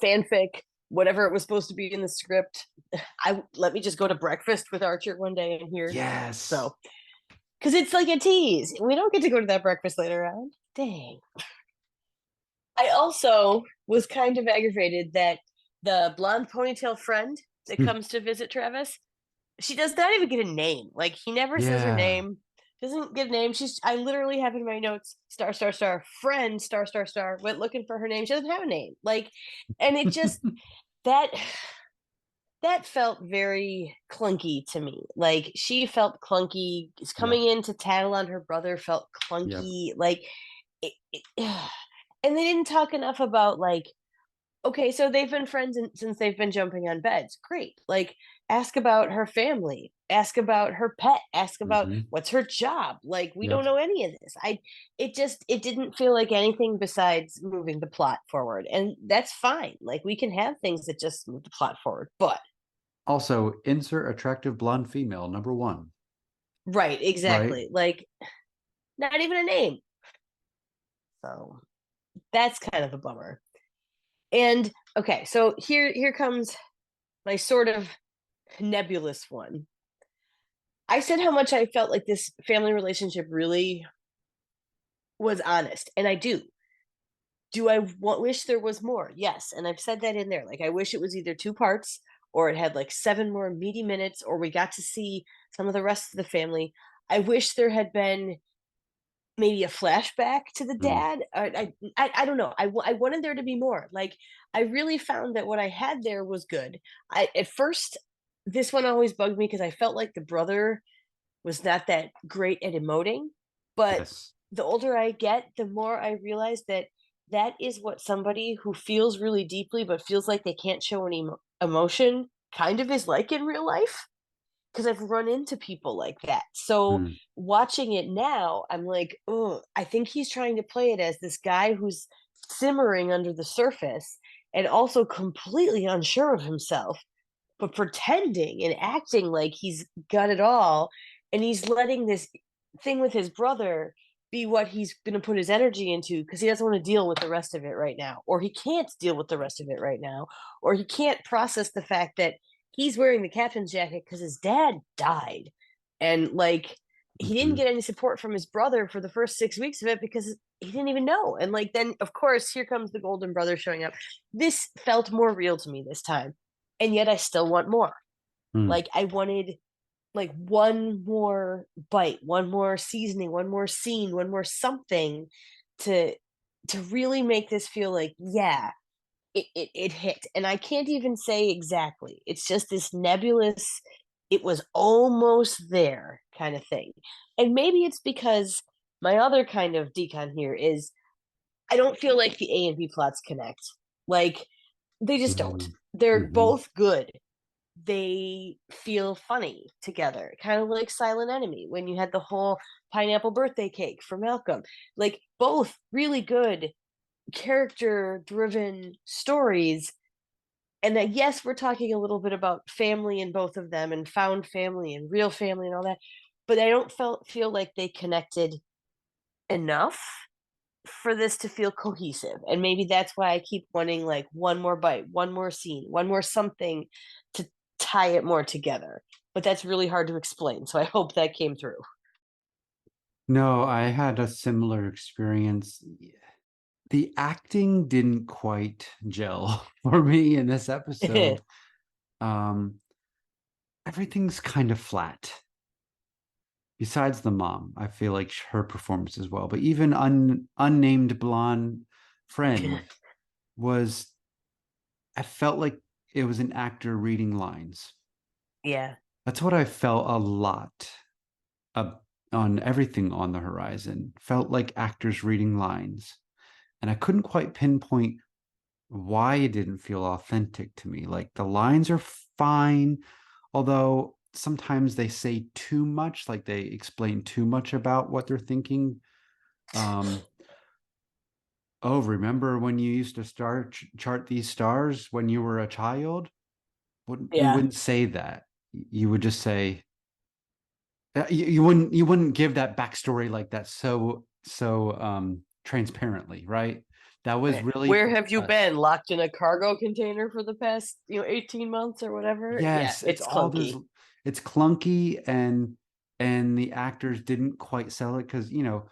[SPEAKER 1] Fanfic, whatever it was supposed to be in the script. I let me just go to breakfast with Archer one day and hear.
[SPEAKER 3] Yes.
[SPEAKER 1] So, because it's like a tease. We don't get to go to that breakfast later on. Dang. I also was kind of aggravated that the blonde ponytail friend that comes to visit Travis, she does not even get a name. Like he never says her
[SPEAKER 3] Yeah.
[SPEAKER 1] name, doesn't get a name. I literally have in my notes friend went looking for her name. She doesn't have a name. Like, and it just that that felt very clunky to me. Like she felt clunky. Is
[SPEAKER 3] Yep.
[SPEAKER 1] coming in to tattle on her brother felt
[SPEAKER 3] Yep.
[SPEAKER 1] clunky. Like, and they didn't talk enough about like, okay, so they've been friends since they've been jumping on beds. Great. Like, ask about her family. Ask about her pet. Ask about
[SPEAKER 3] Mhm.
[SPEAKER 1] what's her job. Like, we don't
[SPEAKER 3] Yep.
[SPEAKER 1] know any of this. It didn't feel like anything besides moving the plot forward, and that's fine. Like, we can have things that just move the plot forward, but
[SPEAKER 3] Also, insert attractive blonde female #1.
[SPEAKER 1] right,
[SPEAKER 3] Right?
[SPEAKER 1] exactly. Like, not even a name. So that's kind of a bummer. And okay, so here comes my sort of nebulous one. I said how much I felt like this family relationship really was honest, and I do. Do I wish there was more? Yes, and I've said that in there. Like I wish it was either two parts, or it had like 7 more meaty minutes, or we got to see some of the rest of the family. I wish there had been maybe a flashback to the
[SPEAKER 3] Mm.
[SPEAKER 1] dad. I don't know. I wanted there to be more. Like I really found that what I had there was good. I at first this one always bugged me because I felt like the brother was not that great at emoting. But
[SPEAKER 3] Yes.
[SPEAKER 1] the older I get, the more I realize that that is what somebody who feels really deeply but feels like they can't show any emotion kind of is like in real life. Because I've run into people like that. So
[SPEAKER 3] Mm.
[SPEAKER 1] watching it now, I'm like, oh, I think he's trying to play it as this guy who's simmering under the surface and also completely unsure of himself but pretending and acting like he's got it all, and he's letting this thing with his brother be what he's going to put his energy into because he doesn't want to deal with the rest of it right now, or he can't deal with the rest of it right now, or he can't process the fact that he's wearing the captain's jacket because his dad died, and like he didn't
[SPEAKER 3] Mhm.
[SPEAKER 1] get any support from his brother for the first 6 weeks of it because he didn't even know. And like then of course here comes the golden brother showing up. This felt more real to me this time, and yet I still want more.
[SPEAKER 3] Mm.
[SPEAKER 1] Like I wanted like one more bite, one more seasoning, one more scene, one more something to really make this feel like, yeah, it hit. And I can't even say exactly. It's just this nebulous, it was almost there kind of thing. And maybe it's because my other kind of decon here is I don't feel like the A and B plots connect. Like they just don't.
[SPEAKER 3] Mhm.
[SPEAKER 1] They're
[SPEAKER 3] Mhm.
[SPEAKER 1] both good. They feel funny together, kind of like Silent Enemy when you had the whole pineapple birthday cake for Malcolm. Like both really good character driven stories. And that yes, we're talking a little bit about family in both of them and found family and real family and all that, but I don't feel like they connected enough for this to feel cohesive. And maybe that's why I keep wanting like one more bite, one more scene, one more something to tie it more together. But that's really hard to explain. So I hope that came through.
[SPEAKER 3] No, I had a similar experience. The acting didn't quite gel for me in this episode. Um, Everything's kind of flat. Besides the mom, I feel like her performance as well. But even unnamed blonde friend was, I felt like it was an actor reading lines.
[SPEAKER 1] Yeah.
[SPEAKER 3] That's what I felt a lot of on everything on the horizon. Felt like actors reading lines. And I couldn't quite pinpoint why it didn't feel authentic to me. Like the lines are fine, although sometimes they say too much, like they explain too much about what they're thinking. Um, oh, remember when you used to chart these stars when you were a child? You
[SPEAKER 1] Yeah.
[SPEAKER 3] wouldn't say that. You would just say you wouldn't give that backstory like that so transparently, right? That was really
[SPEAKER 1] Where have you been? Locked in a cargo container for the past 18 months or whatever?
[SPEAKER 3] Yes,
[SPEAKER 1] Yeah, it's
[SPEAKER 3] all
[SPEAKER 1] clunky.
[SPEAKER 3] those. It's clunky, and the actors didn't quite sell it because an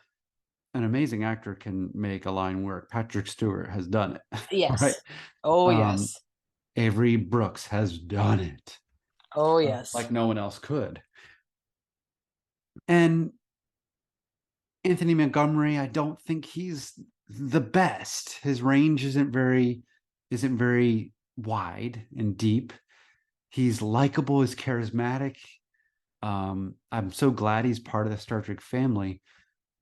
[SPEAKER 3] amazing actor can make a line work. Patrick Stewart has done it, right?
[SPEAKER 1] Yes. Oh,
[SPEAKER 3] Um,
[SPEAKER 1] yes.
[SPEAKER 3] Avery Brooks has done it
[SPEAKER 1] Oh, yes.
[SPEAKER 3] like no one else could. And Anthony Montgomery, I don't think he's the best. His range isn't very wide and deep. He's likable, he's charismatic. I'm so glad he's part of the Star Trek family,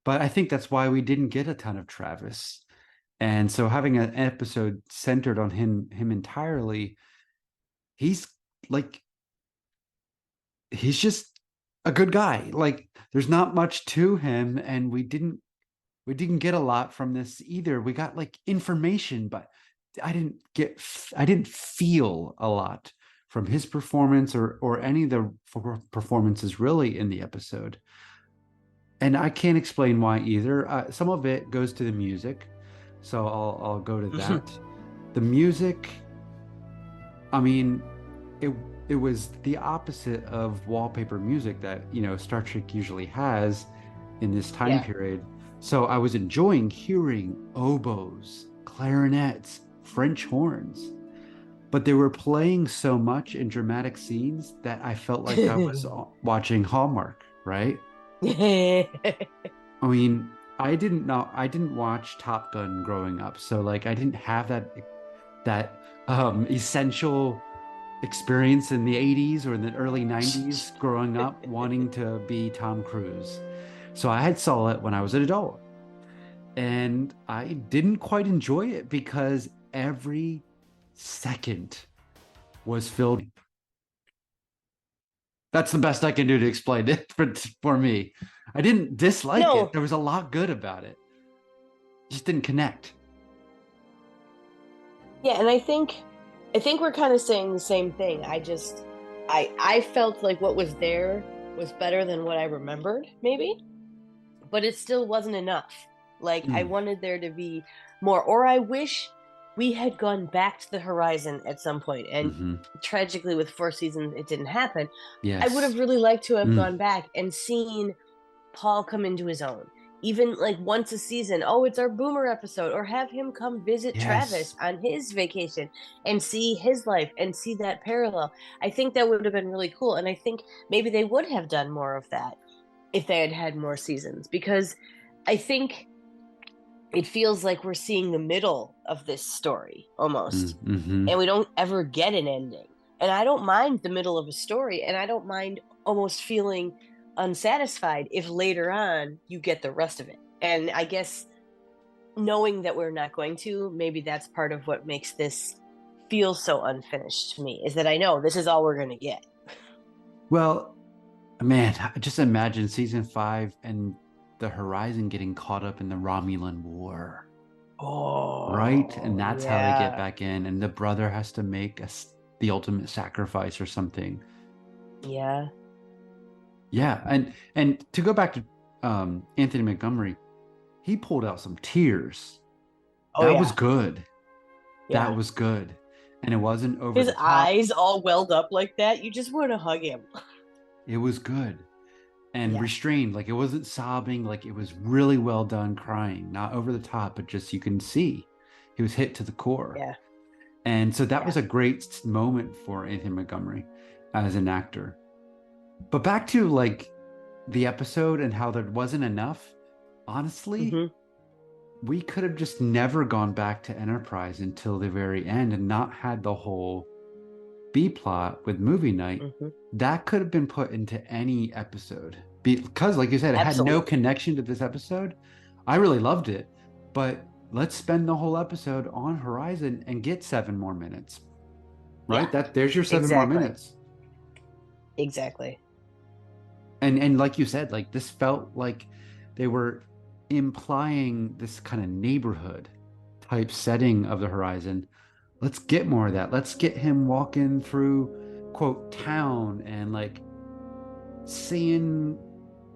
[SPEAKER 3] but I think that's why we didn't get a ton of Travis. And so having an episode centered on him entirely, he's like he's just a good guy. Like there's not much to him, and we didn't get a lot from this either. We got like information, but I didn't feel a lot from his performance or any of the performances really in the episode. And I can't explain why either. Some of it goes to the music, so I'll go to that. The music, I mean, it was the opposite of wallpaper music that Star Trek usually has in this time period. So I was enjoying hearing oboes, clarinets, French horns, but they were playing so much in dramatic scenes that I felt like I was watching Hallmark, right? I mean, I didn't watch Top Gun growing up, so like I didn't have that essential experience in the 80s or in the early 90s growing up wanting to be Tom Cruise. So I had saw it when I was an adult, and I didn't quite enjoy it because every second was filled. That's the best I can do to explain it for me. I didn't dislike it. There was a lot good about it. Just didn't connect.
[SPEAKER 1] Yeah, and I think we're kind of saying the same thing. I felt like what was there was better than what I remembered, maybe, but it still wasn't enough. Like I wanted there to be more, or I wish we had gone back to the horizon at some point. And tragically, with 4 seasons, it didn't happen.
[SPEAKER 3] Yes.
[SPEAKER 1] I would have really liked to have gone back and seen Paul come into his own. Even like once a season, it's our Boomer episode, or have him come visit Travis on his vacation and see his life and see that parallel. I think that would have been really cool. And I think maybe they would have done more of that if they had had more seasons, because I think it feels like we're seeing the middle of this story almost, and we don't ever get an ending. And I don't mind the middle of a story, and I don't mind almost feeling unsatisfied if later on you get the rest of it. And I guess knowing that we're not going to, maybe that's part of what makes this feel so unfinished to me, is that I know this is all we're going to get.
[SPEAKER 3] Well, man, just imagine season 5 and the Horizon getting caught up in the Romulan War. Right? And that's how they get back in, and the brother has to make the ultimate sacrifice or something.
[SPEAKER 1] Yeah.
[SPEAKER 3] And to go back to Anthony Montgomery, he pulled out some tears. That was good. That was good. And it wasn't over
[SPEAKER 1] his
[SPEAKER 3] the top.
[SPEAKER 1] eyes all welled up like that. You just want to hug him.
[SPEAKER 3] It was good. And restrained. Like it wasn't sobbing. Like it was really well done crying. Not over the top, but just you can see he was hit to the core.
[SPEAKER 1] Yeah.
[SPEAKER 3] And so that was a great moment for Anthony Montgomery as an actor. But back to like the episode and how there wasn't enough. Honestly, we could have just never gone back to Enterprise until the very end and not had the whole B plot with movie night. That could have been put into any episode because, like you said, it had no connection to this episode. I really loved it, but let's spend the whole episode on Horizon and get 7 more minutes. Right? There's your 7 more minutes.
[SPEAKER 1] Exactly.
[SPEAKER 3] And like you said, like this felt like they were implying this kind of neighborhood type setting of the Horizon. Let's get more of that. Let's get him walking through, quote, town and like seeing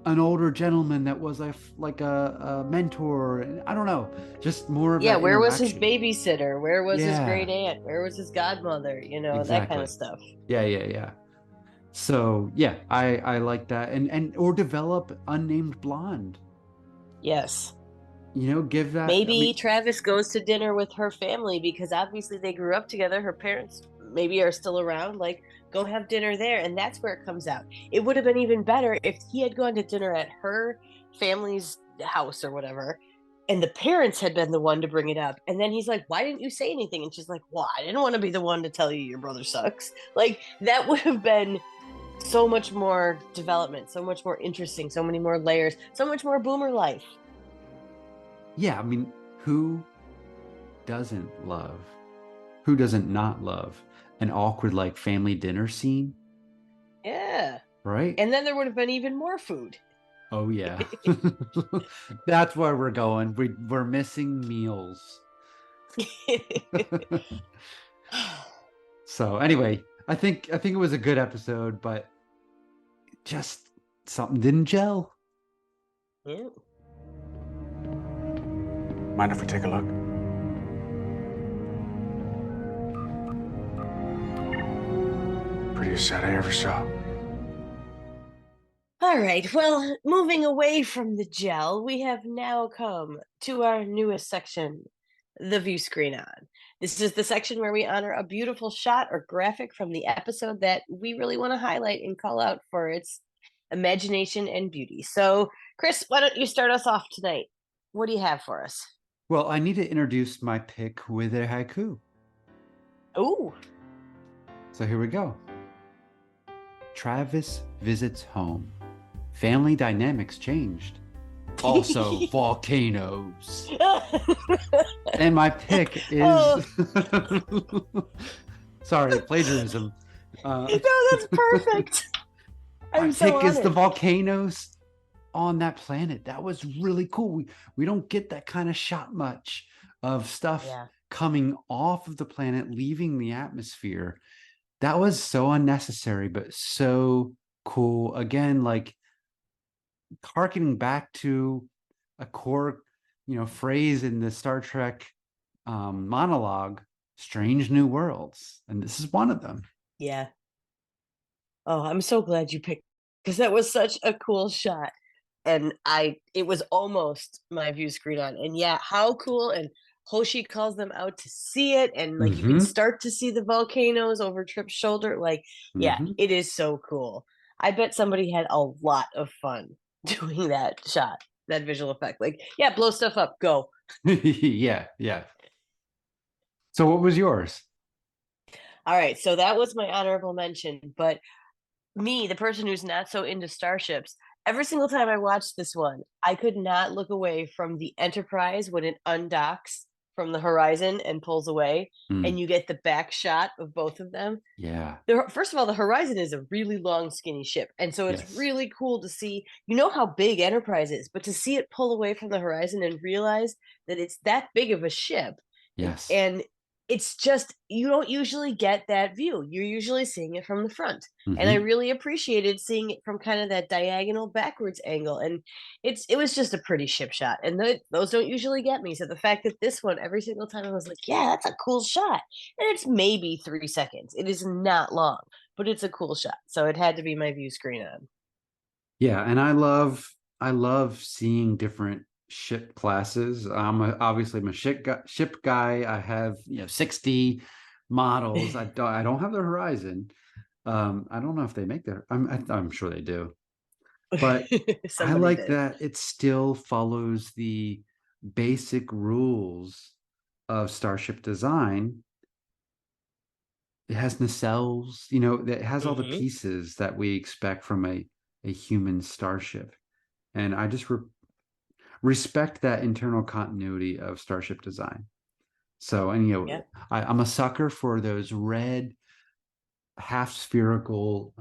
[SPEAKER 3] an older gentleman that was like a mentor. And I don't know, just more of
[SPEAKER 1] Yeah,
[SPEAKER 3] that
[SPEAKER 1] where was his
[SPEAKER 3] interaction.
[SPEAKER 1] babysitter? Where was his
[SPEAKER 3] Yeah,
[SPEAKER 1] great aunt? Where was his godmother? That kind of
[SPEAKER 3] exactly.
[SPEAKER 1] stuff.
[SPEAKER 3] Yeah. So yeah, I like that, and or develop unnamed blonde.
[SPEAKER 1] Yes.
[SPEAKER 3] Give that. I
[SPEAKER 1] Maybe
[SPEAKER 3] mean,
[SPEAKER 1] Travis goes to dinner with her family because obviously they grew up together. Her parents maybe are still around. Like, go have dinner there. And that's where it comes out. It would have been even better if he had gone to dinner at her family's house or whatever. And the parents had been the one to bring it up. And then he's like, why didn't you say anything? And she's like, well, I didn't want to be the one to tell you your brother sucks. Like, that would have been so much more development, so much more interesting, so many more layers, so much more boomer life.
[SPEAKER 3] yeah, I mean, doesn't love, who doesn't not love an awkward like family dinner scene,
[SPEAKER 1] Yeah.
[SPEAKER 3] right?
[SPEAKER 1] And then there would have been even more food.
[SPEAKER 3] Oh yeah. That's where we're going. We're missing meals. So anyway, I think it was a good episode, but just something didn't gel.
[SPEAKER 1] Yeah.
[SPEAKER 2] Mind if we take a look? Prettiest set I ever saw.
[SPEAKER 1] All right. Well, moving away from the gel, we have now come to our newest section, the view screen on. This is the section where we honor a beautiful shot or graphic from the episode that we really want to highlight and call out for its imagination and beauty. So, Chris, why don't you start us off tonight? What do you have for us?
[SPEAKER 3] Well, I need to introduce my pick with a haiku.
[SPEAKER 1] Ooh.
[SPEAKER 3] So here we go. Travis visits home. Family dynamics changed. Also, volcanoes. And my pick is...
[SPEAKER 1] Oh.
[SPEAKER 3] Sorry, plagiarism.
[SPEAKER 1] No, that's perfect.
[SPEAKER 3] My
[SPEAKER 1] I'm so
[SPEAKER 3] pick is the
[SPEAKER 1] honored.
[SPEAKER 3] volcanoes on that planet. That was really cool. We don't get that kind of shot much of stuff
[SPEAKER 1] Yeah.
[SPEAKER 3] coming off of the planet, leaving the atmosphere. That was so unnecessary, but so cool. Again, like harkening back to a core, phrase in the Star Trek monologue, "Strange New Worlds," and this is one of them.
[SPEAKER 1] Yeah. Oh, I'm so glad you picked because that was such a cool shot. And it was almost my view screen on. And yeah, how cool. And Hoshi calls them out to see it. And like you can
[SPEAKER 3] Mm-hmm.
[SPEAKER 1] start to see the volcanoes over Trip's shoulder. Like, yeah,
[SPEAKER 3] Mm-hmm.
[SPEAKER 1] it is so cool. I bet somebody had a lot of fun doing that shot, that visual effect. Like, yeah, blow stuff up, go.
[SPEAKER 3] Yeah. So what was yours?
[SPEAKER 1] All right. So that was my honorable mention. But me, the person who's not so into starships, every single time I watched this one, I could not look away from the Enterprise when it undocks from the horizon and pulls away, and you get the back shot of both of them.
[SPEAKER 3] Yeah.
[SPEAKER 1] First of all, the Horizon is a really long, skinny ship, and so it's
[SPEAKER 3] Yes.
[SPEAKER 1] really cool to see. You know how big Enterprise is, but to see it pull away from the horizon and realize that it's that big of a ship,
[SPEAKER 3] Yes.
[SPEAKER 1] and it's just you don't usually get that view. You're usually seeing it from the front. And I
[SPEAKER 3] Mhm.
[SPEAKER 1] really appreciated seeing it from kind of that diagonal backwards angle. And it was just a pretty ship shot. And those don't usually get me. So the fact that this one, every single time I was like, yeah, that's a cool shot. And it's maybe 3 seconds. It is not long, but it's a cool shot. So it had to be my view screen on.
[SPEAKER 3] Yeah, and I love seeing different ship classes. Obviously I'm a ship guy. I have 60 models. I don't have the Horizon. I don't know if they make that. I'm sure they do. But I
[SPEAKER 1] Somebody
[SPEAKER 3] like
[SPEAKER 1] did.
[SPEAKER 3] that it still follows the basic rules of starship design. It has nacelles, it has all the
[SPEAKER 1] Hmm.
[SPEAKER 3] pieces that we expect from a human starship. And I just respect that internal continuity of starship design. So, and
[SPEAKER 1] Yeah.
[SPEAKER 3] I'm a sucker for those red half spherical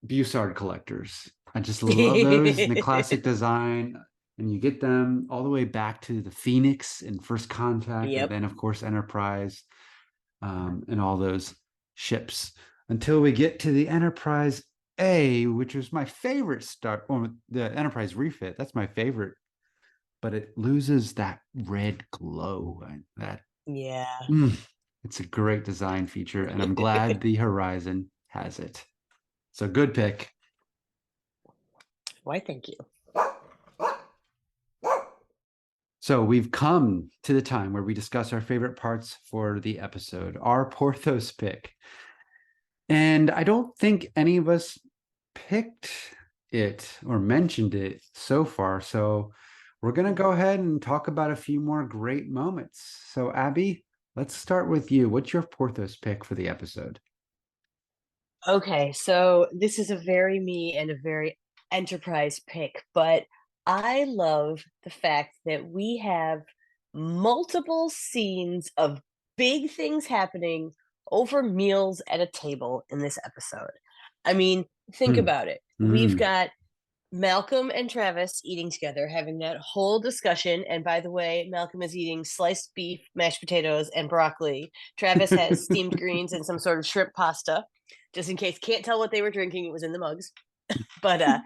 [SPEAKER 3] Bussard collectors. I just love those in the classic design. And you get them all the way back to the Phoenix in First Contact, and
[SPEAKER 1] Yep.
[SPEAKER 3] then of course Enterprise, and all those ships until we get to the Enterprise A, which was my favorite start, or the Enterprise refit. That's my favorite, but it loses that red glow. That
[SPEAKER 1] Yeah.
[SPEAKER 3] it's a great design feature, and I'm glad the Horizon has it. So good pick.
[SPEAKER 1] Why, thank you.
[SPEAKER 3] So we've come to the time where we discuss our favorite parts for the episode, our Porthos pick. And I don't think any of us picked it or mentioned it so far. So we're going to go ahead and talk about a few more great moments. So, Abby, let's start with you. What's your Porthos pick for the episode?
[SPEAKER 1] Okay, so this is a very me and a very Enterprise pick, but I love the fact that we have multiple scenes of big things happening over meals at a table in this episode. I mean, think
[SPEAKER 3] Hmm.
[SPEAKER 1] about it. We've got Malcolm and Travis eating together, having that whole discussion. And by the way, Malcolm is eating sliced beef, mashed potatoes, and broccoli. Travis has steamed greens and some sort of shrimp pasta. Just in case, can't tell what they were drinking. It was in the mugs. But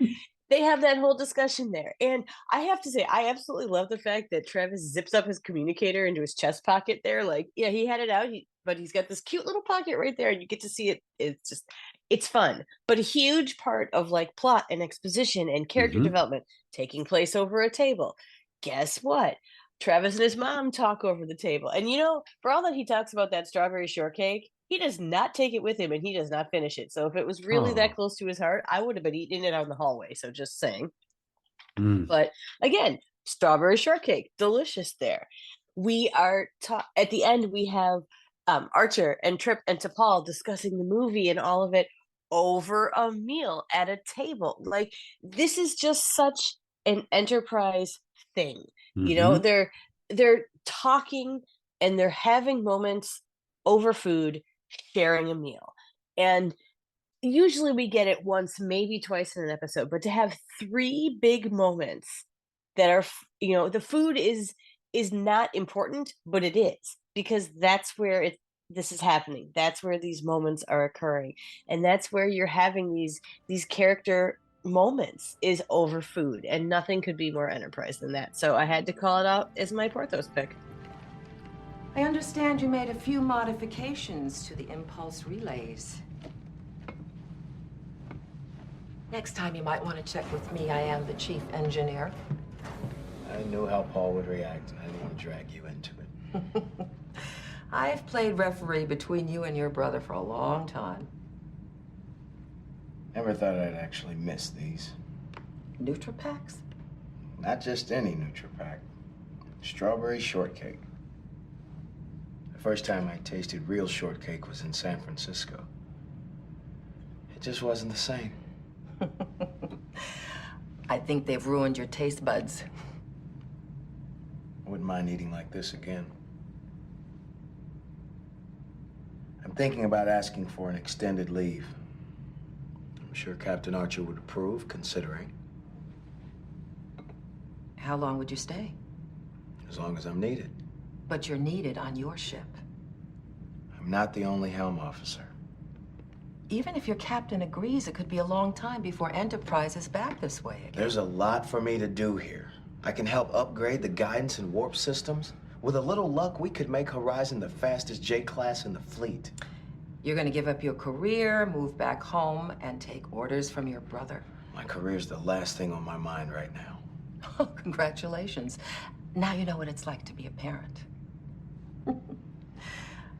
[SPEAKER 1] they have that whole discussion there. And I have to say, I absolutely love the fact that Travis zips up his communicator into his chest pocket there. Like, yeah, he had it out, but he's got this cute little pocket right there, and you get to see it. It's just, it's fun. But a huge part of like plot and exposition and character development taking place over a table. Guess what? Travis and his mom talk over the table. And you know, for all that he talks about that strawberry shortcake, he does not take it with him and he does not finish it. So if it was really that close to his heart, I would have been eating it out in the hallway. So just saying. But again, strawberry shortcake, delicious there. We are at the end, we have Archer and Trip and T'Pol discussing the movie and all of it over a meal at a table. Like, this is just such an Enterprise thing. You know, they're talking and they're having moments over food, sharing a meal. And usually we get it once, maybe twice in an episode, but to have three big moments that are, you know, the food is not important, but it is, because that's where this is happening. That's where these moments are occurring, and that's where you're having these character moments is over food, and nothing could be more Enterprise than that. So I had to call it out as my Porthos pick.
[SPEAKER 6] I understand you made a few modifications to the impulse relays. Next time you might want to check with me. I am the chief engineer.
[SPEAKER 5] I knew how Paul would react, and I didn't want to drag you into it.
[SPEAKER 6] I've played referee between you and your brother for a long time.
[SPEAKER 5] Never thought I'd actually miss these.
[SPEAKER 6] Nutripacks?
[SPEAKER 5] Not just any Nutripack. Strawberry shortcake. The first time I tasted real shortcake was in San Francisco. It just wasn't the same.
[SPEAKER 6] I think they've ruined your taste buds.
[SPEAKER 5] I wouldn't mind eating like this again. I'm thinking about asking for an extended leave. I'm sure Captain Archer would approve, considering.
[SPEAKER 6] How long would you stay?
[SPEAKER 5] As long as I'm needed.
[SPEAKER 6] But you're needed on your ship.
[SPEAKER 5] I'm not the only helm officer.
[SPEAKER 6] Even if your captain agrees, it could be a long time before Enterprise is back this way again.
[SPEAKER 5] There's a lot for me to do here. I can help upgrade the guidance and warp systems. With a little luck, we could make Horizon the fastest J-class in the fleet.
[SPEAKER 6] You're going to give up your career, move back home, and take orders from your brother.
[SPEAKER 5] My career's the last thing on my mind right now.
[SPEAKER 6] Oh, congratulations. Now you know what it's like to be a parent.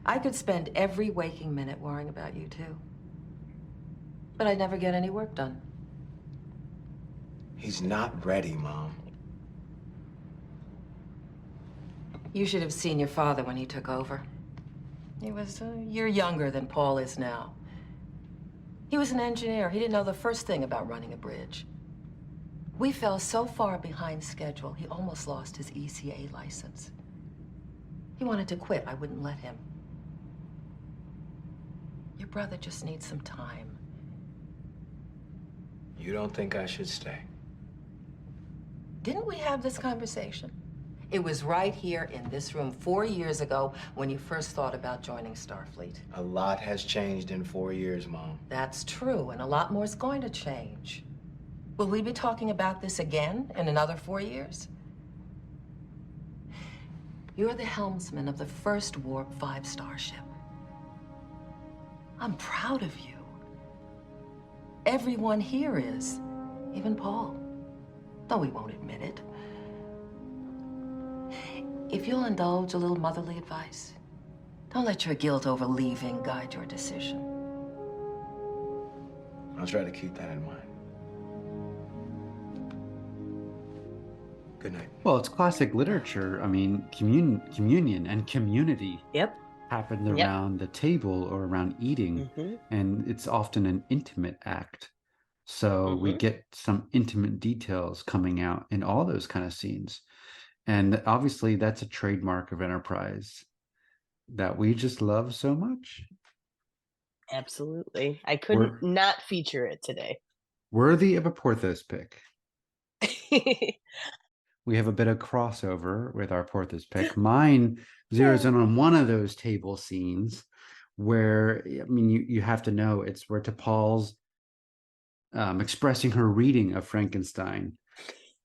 [SPEAKER 6] I could spend every waking minute worrying about you, too. But I'd never get any work done.
[SPEAKER 5] He's not ready, Mom.
[SPEAKER 6] You should have seen your father when he took over. He was a year younger than Paul is now. He was an engineer. He didn't know the first thing about running a bridge. We fell so far behind schedule, he almost lost his ECA license. He wanted to quit. I wouldn't let him. Your brother just needs some time.
[SPEAKER 5] You don't think I should stay?
[SPEAKER 6] Didn't we have this conversation? It was right here in this room 4 years ago when you first thought about joining Starfleet.
[SPEAKER 5] A lot has changed in 4 years, Mom.
[SPEAKER 6] That's true, and a lot more is going to change. Will we be talking about this again in another 4 years? You're the helmsman of the first Warp 5 starship. I'm proud of you. Everyone here is, even Paul, though he won't admit it. If you'll indulge a little motherly advice, don't let your guilt over leaving guide your decision.
[SPEAKER 5] I'll try to keep that in mind. Good night.
[SPEAKER 3] Well, it's classic literature. I mean, communion and community
[SPEAKER 1] Yep.
[SPEAKER 3] happened around the table or around eating, and it's often an intimate act. So we get some intimate details coming out in all those kind of scenes. And obviously that's a trademark of Enterprise that we just love so much.
[SPEAKER 1] Absolutely. I couldn't not feature it today.
[SPEAKER 3] Worthy of a Porthos pick. We have a bit of crossover with our Porthos pick. Mine zeroes in on one of those table scenes where, I mean, you have to know it's where T'Pol's expressing her reading of Frankenstein,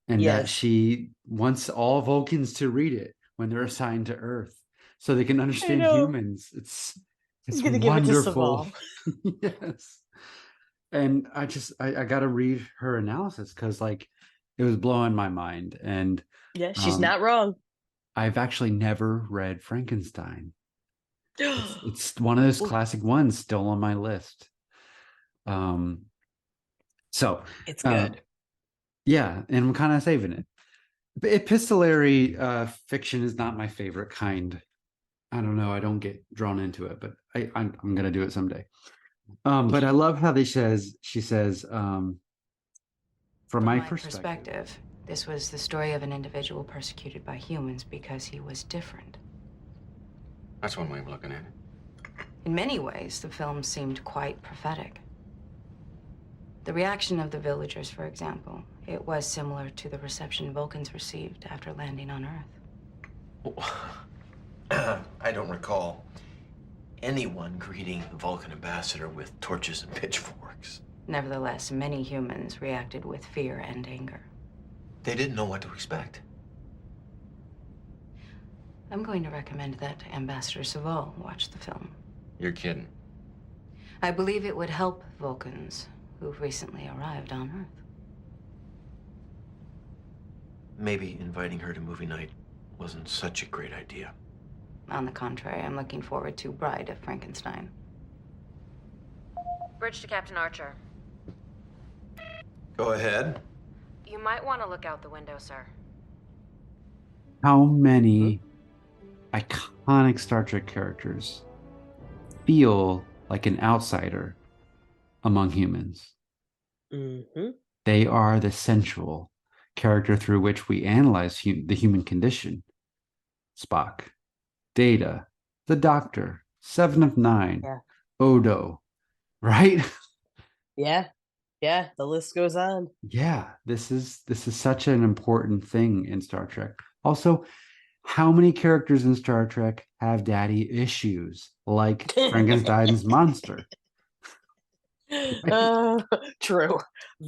[SPEAKER 3] and that she wants all Vulcans to read it when they're assigned to Earth so they can understand humans. It's
[SPEAKER 1] gonna
[SPEAKER 3] wonderful.
[SPEAKER 1] Give it to
[SPEAKER 3] Yes. And I got to read her analysis because like it was blowing my mind. And
[SPEAKER 1] yeah, she's not wrong.
[SPEAKER 3] I've actually never read Frankenstein. It's one of those classic ones still on my list. So
[SPEAKER 1] it's good.
[SPEAKER 3] Yeah, and I'm kind of saving it. But epistolary fiction is not my favorite kind. I don't know. I don't get drawn into it, but I'm going to do it someday. But I love how she says, from my perspective,
[SPEAKER 7] this was the story of an individual persecuted by humans because he was different.
[SPEAKER 5] That's one way of looking at it.
[SPEAKER 7] In many ways, the film seemed quite prophetic. The reaction of the villagers, for example, it was similar to the reception Vulcans received after landing on Earth.
[SPEAKER 8] I don't recall anyone greeting the Vulcan ambassador with torches and pitchforks.
[SPEAKER 7] Nevertheless, many humans reacted with fear and anger.
[SPEAKER 8] They didn't know what to expect.
[SPEAKER 7] I'm going to recommend that Ambassador Saval watch the film.
[SPEAKER 8] You're kidding.
[SPEAKER 7] I believe it would help Vulcans who've recently arrived on Earth.
[SPEAKER 8] Maybe inviting her to movie night wasn't such a great idea.
[SPEAKER 7] On the contrary, I'm looking forward to Bride of Frankenstein.
[SPEAKER 9] Bridge to Captain Archer.
[SPEAKER 8] Go ahead.
[SPEAKER 9] You might want to look out the window, sir.
[SPEAKER 3] How many iconic Star Trek characters feel like an outsider among humans? They are the central character through which we analyze the human condition. Spock, Data, the Doctor, 7 of 9, Odo, right?
[SPEAKER 1] Yeah, the list goes on.
[SPEAKER 3] Yeah, this is such an important thing in Star Trek. Also, how many characters in Star Trek have daddy issues, like Frankenstein's monster?
[SPEAKER 1] True.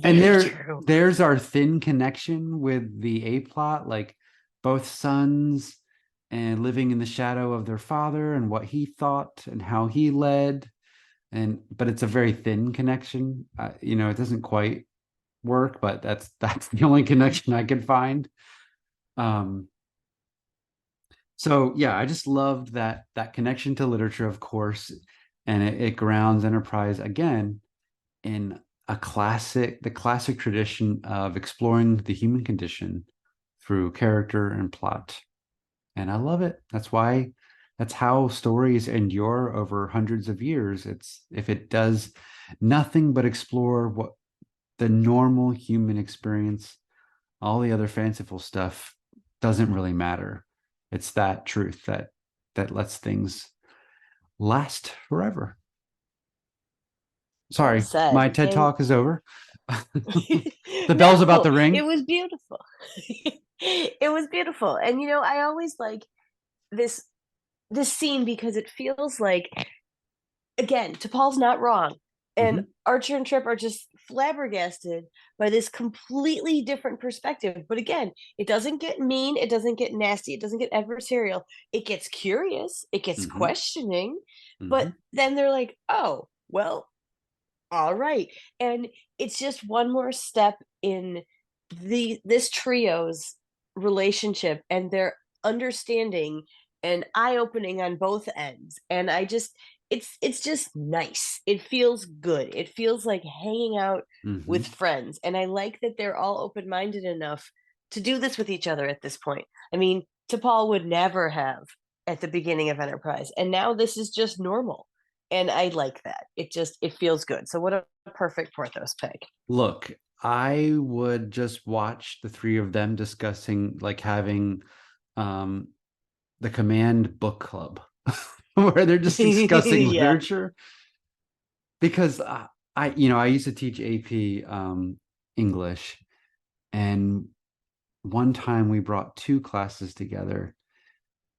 [SPEAKER 3] And
[SPEAKER 1] true.
[SPEAKER 3] There's our thin connection with the A plot, like both sons and living in the shadow of their father and what he thought and how he led. But it's a very thin connection. It doesn't quite work, but that's the only connection I could find. So yeah, I just loved that connection to literature, of course, and it grounds Enterprise again in the classic tradition of exploring the human condition through character and plot. And I love it. That's how stories endure over hundreds of years. If it does nothing but explore what the normal human experience, all the other fanciful stuff doesn't really matter. It's that truth that lets things last forever. Sorry, my TED Talk is over. The bell's about to ring.
[SPEAKER 1] It was beautiful. It was beautiful. And I always like this this scene because it feels like, again, T'Pol's not wrong. And
[SPEAKER 3] Mhm,
[SPEAKER 1] Archer and Trip are just flabbergasted by this completely different perspective. But again, it doesn't get mean, it doesn't get nasty, it doesn't get adversarial. It gets curious, it gets
[SPEAKER 3] mhm,
[SPEAKER 1] questioning, but
[SPEAKER 3] mhm.
[SPEAKER 1] then they're like, oh, well, all right. And it's just one more step in this trio's relationship and their understanding and eye-opening on both ends. And it's just nice. It feels good. It feels like hanging out with
[SPEAKER 3] Mhm.
[SPEAKER 1] friends. And I like that they're all open-minded enough to do this with each other at this point. I mean, T'Pol would never have at the beginning of Enterprise. And now this is just normal, and I like that. It feels good. So what a perfect Porthos pick.
[SPEAKER 3] Look, I would just watch the three of them discussing, like having um the command book club where they're just discussing
[SPEAKER 1] Yeah.
[SPEAKER 3] literature because I used to teach AP English, and one time we brought two classes together,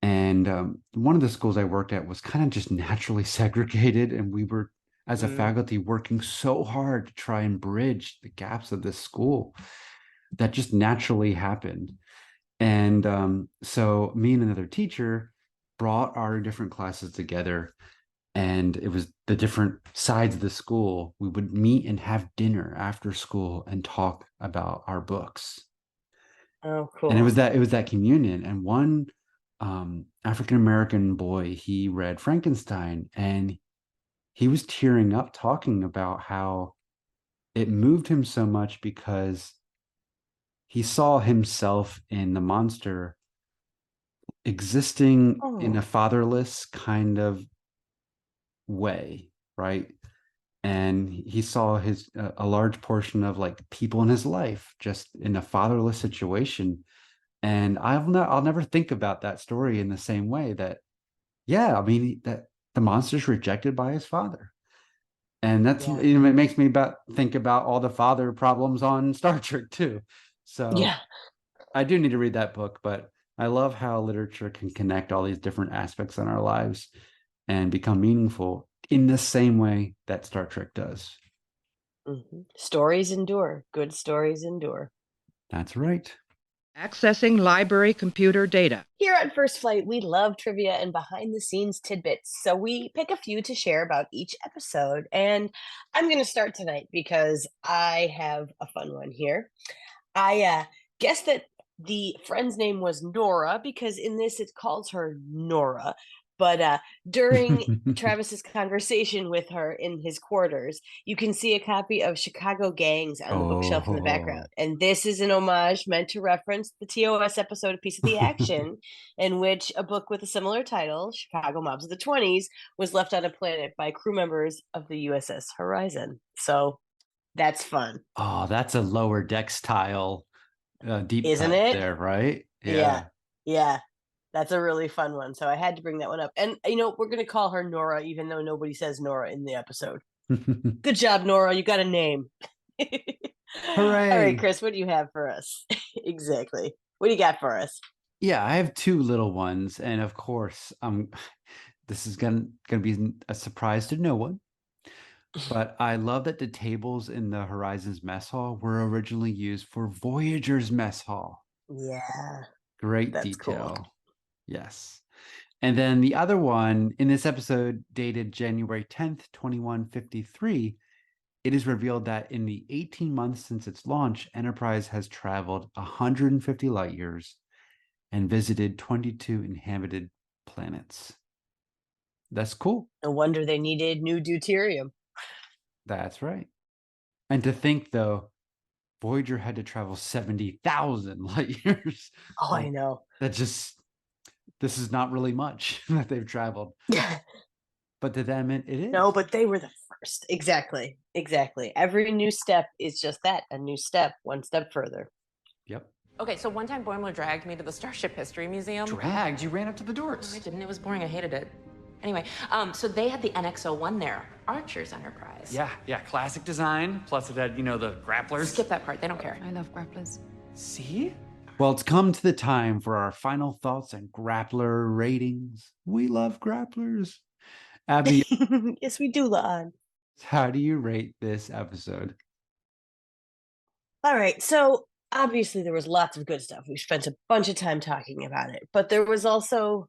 [SPEAKER 3] and one of the schools I worked at was kind of just naturally segregated, and we were, as a
[SPEAKER 1] Mm.
[SPEAKER 3] faculty, working so hard to try and bridge the gaps of this school that just naturally happened. And so me and another teacher brought our different classes together, and it was the different sides of the school. We would meet and have dinner after school and talk about our books.
[SPEAKER 1] Oh,
[SPEAKER 3] And
[SPEAKER 1] cool.
[SPEAKER 3] it was that communion. And one African American boy, he read Frankenstein, and he was tearing up talking about how it moved him so much because he saw himself in the monster existing in a
[SPEAKER 1] Oh.
[SPEAKER 3] fatherless kind of way, right? And he saw his a large portion of like people in his life just in a fatherless situation. And I'll never think about that story in the same way that, yeah, I mean, that the monster's rejected by his father. And that's,
[SPEAKER 1] Yeah.
[SPEAKER 3] it makes me think about all the father problems on Star Trek too. So
[SPEAKER 1] Yeah.
[SPEAKER 3] I do need to read that book, but I love how literature can connect all these different aspects in our lives and become meaningful in the same way that Star Trek does.
[SPEAKER 1] Stories endure. Good stories endure.
[SPEAKER 3] That's right.
[SPEAKER 10] Accessing library computer data.
[SPEAKER 1] Here on First Flight, we love trivia and behind the scenes tidbits. So we pick a few to share about each episode. And I'm going to start tonight because I have a fun one here. I guessed that the friend's name was Nora because in this it calls her Nora. But during Travis's conversation with her in his quarters, you can see a copy of Chicago Gangs on the bookshelf in the
[SPEAKER 3] Oh.
[SPEAKER 1] background. And this is an homage meant to reference the TOS episode, A Piece of the Action, in which a book with a similar title, Chicago Mobs of the 20s, was left on a planet by crew members of the USS Horizon. So that's fun,
[SPEAKER 3] Oh, that's a lower deck style deep
[SPEAKER 1] isn't
[SPEAKER 3] cut
[SPEAKER 1] it?
[SPEAKER 3] there, right?
[SPEAKER 1] Yeah.
[SPEAKER 3] Yeah.
[SPEAKER 1] Yeah. That's a really fun one. So I had to bring that one up. And we're gonna call her Nora, even though nobody says Nora in the episode. Good job, Nora. You got a name. All right,
[SPEAKER 3] Hooray.
[SPEAKER 1] Chris, what do you have for us? Exactly. What do you got for us?
[SPEAKER 3] Yeah, I have two little ones, and of course, this is gonna be a surprise to no one. But I love that the tables in the Horizons mess hall were originally used for Voyager's mess hall.
[SPEAKER 1] Yeah,
[SPEAKER 3] Great
[SPEAKER 1] that's cool.
[SPEAKER 3] detail. Yes. And then the other one in this episode, dated January 10th, 2153, it is revealed that in the 18 months since its launch, Enterprise has traveled 150 light years and visited 22 inhabited planets. That's cool.
[SPEAKER 1] No wonder they needed new deuterium.
[SPEAKER 3] That's right. And to think, though, Voyager had to travel 70,000 light years.
[SPEAKER 1] Oh, I
[SPEAKER 3] Like,
[SPEAKER 1] know.
[SPEAKER 3] this is not really much that they've traveled. But to them, it is.
[SPEAKER 1] No, but they were the first. Exactly. Exactly. Every new step is just that, a new step, one step further.
[SPEAKER 3] Yep.
[SPEAKER 11] Okay, so one time Boimler dragged me to the Starship History Museum.
[SPEAKER 4] Dragged? You ran up to the doors.
[SPEAKER 11] No, I didn't. It was boring. I hated it. Anyway, so they had the NX-01 there, Archer's Enterprise.
[SPEAKER 4] Yeah, classic design. Plus it had, the grapplers.
[SPEAKER 11] Skip that part. They don't care.
[SPEAKER 7] I love grapplers.
[SPEAKER 4] See?
[SPEAKER 3] Well, it's come to the time for our final thoughts and grappler ratings. We love grapplers. Abby,
[SPEAKER 1] Yes, we do, La'an.
[SPEAKER 3] how do you rate this episode?
[SPEAKER 1] All right, so obviously there was lots of good stuff. We spent a bunch of time talking about it, but there was also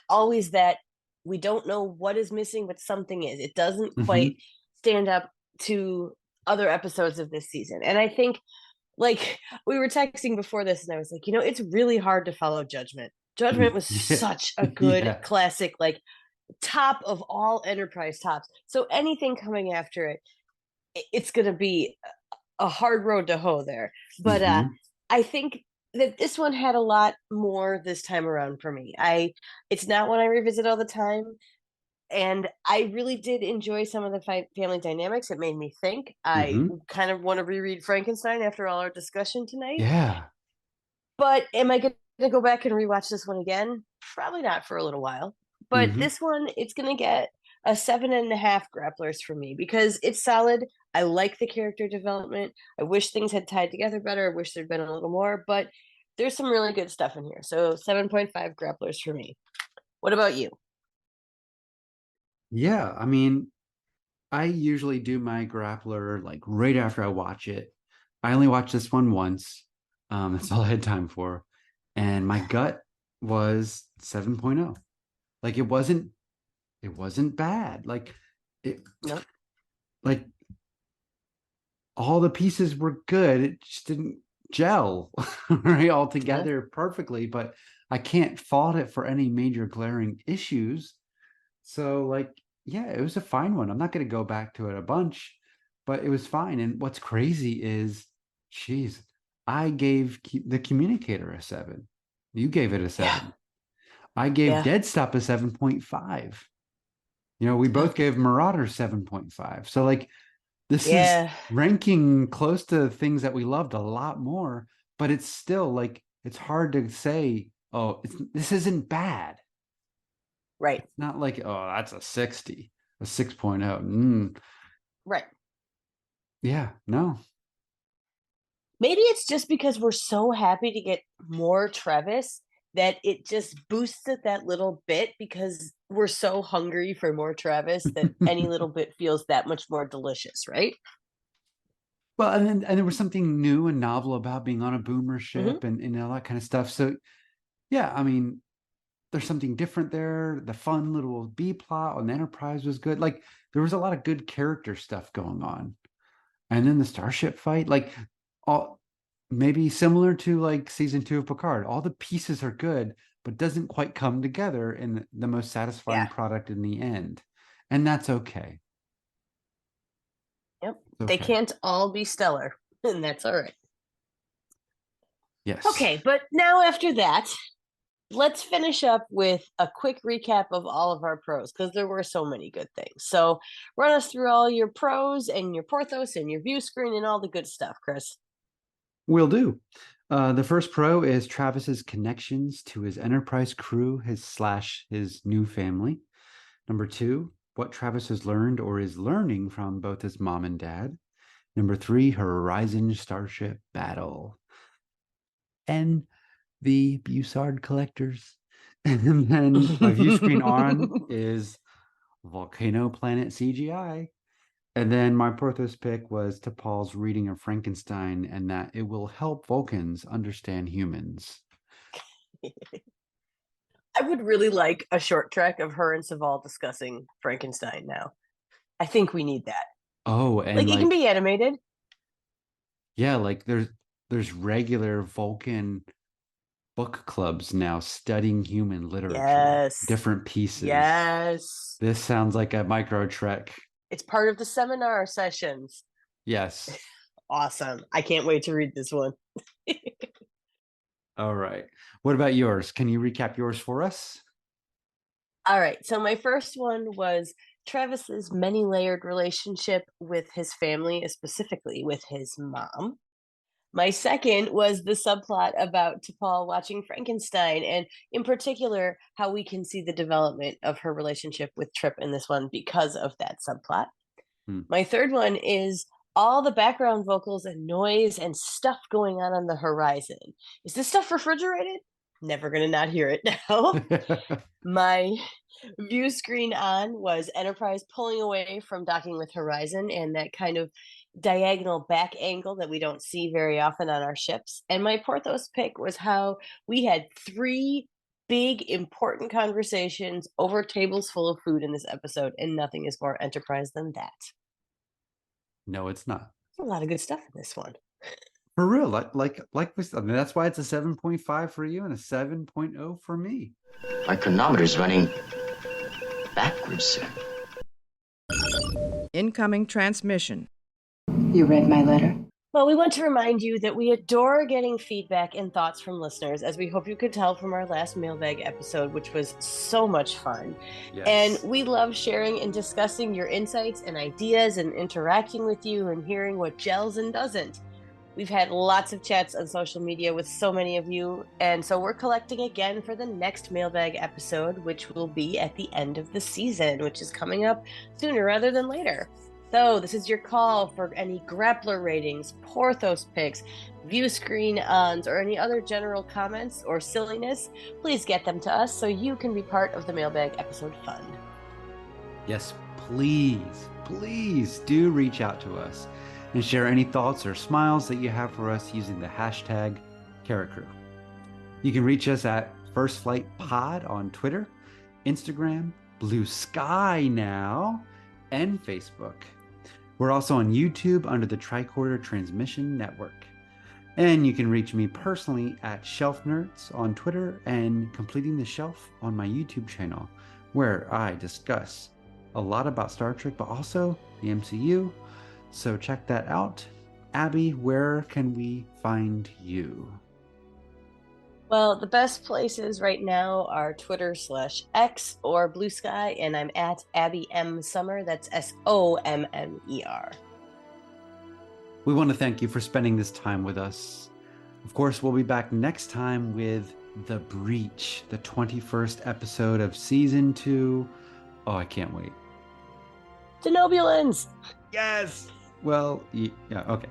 [SPEAKER 1] always that we don't know what is missing, but something is. It doesn't quite stand up to other episodes of this season. And I think, like, we were texting before this, and I was like, it's really hard to follow Judgment. Judgment was such a good classic, like, top of all Enterprise tops. So anything coming after it, it's going to be a hard road to hoe there. But I think that this one had a lot more this time around for me. It's not one I revisit all the time, and I really did enjoy some of the family dynamics. It made me think. I kind of want to reread Frankenstein after all our discussion tonight.
[SPEAKER 3] Yeah.
[SPEAKER 1] But am I going to go back and rewatch this one again? Probably not for a little while. But this one, it's going to get a 7.5 grapplers for me because it's solid. I like the character development. I wish things had tied together better. I wish there'd been a little more, but there's some really good stuff in here. So 7.5 grapplers for me. What about you?
[SPEAKER 3] Yeah, I mean, I usually do my grappler like right after I watch it. I only watched this one once. That's all I had time for. And my gut was 7.0. Like it wasn't bad. Like it
[SPEAKER 1] Nope.
[SPEAKER 3] like all the pieces were good. It just didn't gel right all together perfectly, but I can't fault it for any major glaring issues. So like, yeah, it was a fine one. I'm not going to go back to it a bunch, but it was fine. And what's crazy is, geez, I gave the Communicator a 7. You gave it a 7.
[SPEAKER 1] Yeah.
[SPEAKER 3] I gave Dead Stop a 7.5. We both gave Marauder 7.5. So like, this is ranking close to things that we loved a lot more, but it's still like, it's hard to say, oh, this isn't bad.
[SPEAKER 1] Right.
[SPEAKER 3] It's not like, oh, that's a 60, a 6.0.
[SPEAKER 1] Right.
[SPEAKER 3] Yeah, no.
[SPEAKER 1] Maybe it's just because we're so happy to get more Travis that it just boosts it that little bit because we're so hungry for more Travis that any little bit feels that much more delicious, right?
[SPEAKER 3] Well, and there was something new and novel about being on a boomer ship and all that kind of stuff. So, yeah, I mean, there's something different there. The fun little B plot on the Enterprise was good. Like, there was a lot of good character stuff going on. And then the starship fight, like, all maybe similar to like season 2 of Picard. All the pieces are good, but doesn't quite come together in the most satisfying product in the end. And that's okay.
[SPEAKER 1] Yep. Okay. They can't all be stellar, and that's all right.
[SPEAKER 3] Yes.
[SPEAKER 1] Okay, but now after that, let's finish up with a quick recap of all of our pros, because there were so many good things. So run us through all your pros and your Porthos and your view screen and all the good stuff, Chris.
[SPEAKER 3] Will do. The first pro is Travis's connections to his Enterprise crew, his new family. Number 2, what Travis has learned or is learning from both his mom and dad. Number 3, Horizon Starship Battle. And the Bussard collectors. And then my view screen on is Volcano Planet CGI. And then my Porthos pick was T'Pol's reading of Frankenstein and that it will help Vulcans understand humans.
[SPEAKER 1] I would really like a short track of her and Saval discussing Frankenstein now. I think we need that.
[SPEAKER 3] Oh, and
[SPEAKER 1] like it can be animated.
[SPEAKER 3] Yeah, like there's regular Vulcan book clubs now studying human literature.
[SPEAKER 1] Yes.
[SPEAKER 3] Different pieces.
[SPEAKER 1] Yes.
[SPEAKER 3] This sounds like a micro trek.
[SPEAKER 1] It's part of the seminar sessions.
[SPEAKER 3] Yes.
[SPEAKER 1] Awesome. I can't wait to read this one.
[SPEAKER 3] All right. What about yours? Can you recap yours for us?
[SPEAKER 1] All right. So my first one was Travis's many-layered relationship with his family, specifically with his mom. My second was the subplot about T'Pol watching Frankenstein, and in particular, how we can see the development of her relationship with Trip in this one because of that subplot. My third one is all the background vocals and noise and stuff going on the horizon. Is this stuff refrigerated? Never gonna not hear it now. My view screen on was Enterprise pulling away from docking with Horizon and that kind of diagonal back angle that we don't see very often on our ships. And my Porthos pick was how we had 3 big important conversations over tables full of food in this episode, and nothing is more Enterprise than that.
[SPEAKER 3] No, it's not.
[SPEAKER 1] There's a lot of good stuff in this one.
[SPEAKER 3] For real, like we said, I mean, that's why it's a 7.5 for you and a 7.0 for me.
[SPEAKER 12] My chronometer's running backwards, sir.
[SPEAKER 10] Incoming transmission.
[SPEAKER 7] You read my letter?
[SPEAKER 1] Well, we want to remind you that we adore getting feedback and thoughts from listeners, as we hope you could tell from our last mailbag episode, which was so much fun.
[SPEAKER 3] Yes.
[SPEAKER 1] And we love sharing and discussing your insights and ideas and interacting with you and hearing what gels and doesn't. We've had lots of chats on social media with so many of you, and so we're collecting again for the next mailbag episode, which will be at the end of the season, which is coming up sooner rather than later. So this is your call for any grappler ratings, Porthos picks, view screen ons, or any other general comments or silliness. Please get them to us so you can be part of the mailbag episode fun.
[SPEAKER 3] Yes, please do reach out to us and share any thoughts or smiles that you have for us using the hashtag Carrot Crew. You can reach us at First Flight Pod on Twitter, Instagram, Blue Sky now, and Facebook. We're also on YouTube under the Tricorder Transmission Network. And you can reach me personally at Shelf Nerds on Twitter and Completing the Shelf on my YouTube channel, where I discuss a lot about Star Trek, but also the MCU. So check that out. Abby, where can we find you?
[SPEAKER 1] Well, the best places right now are Twitter/X or Blue Sky, and I'm at Abby M. Summer. That's SOMMER.
[SPEAKER 3] We want to thank you for spending this time with us. Of course, we'll be back next time with The Breach, the 21st episode of Season 2. Oh, I can't wait.
[SPEAKER 1] Denobulans!
[SPEAKER 3] Yes! Well, yeah, okay.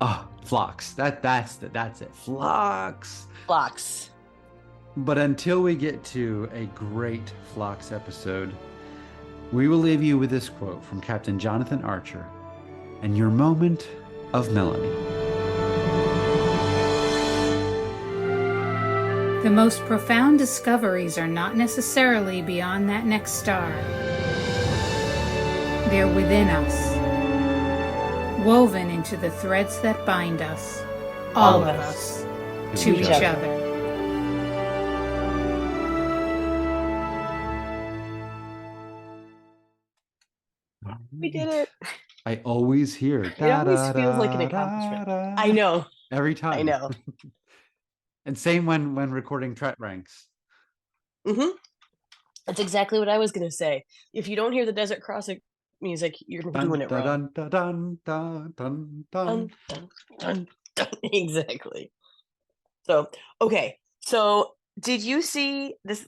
[SPEAKER 3] Oh, Phlox. That's it. Phlox.
[SPEAKER 1] Phlox.
[SPEAKER 3] But until we get to a great Phlox episode, we will leave you with this quote from Captain Jonathan Archer and your moment of Melanie.
[SPEAKER 13] The most profound discoveries are not necessarily beyond that next star. They're within us, woven into the threads that bind us, all of us, to each other.
[SPEAKER 1] We did it.
[SPEAKER 3] I always hear
[SPEAKER 1] It always feels like an accomplishment. I know.
[SPEAKER 3] Every time.
[SPEAKER 1] I know.
[SPEAKER 3] And same when recording Tret Ranks.
[SPEAKER 1] Mm-hmm. That's exactly what I was going to say. If you don't hear the Desert Crossing music, you're doing it wrong.
[SPEAKER 3] Dun, dun, dun, dun, dun.
[SPEAKER 1] Dun, dun, dun. Exactly. So, okay. So, did you see this?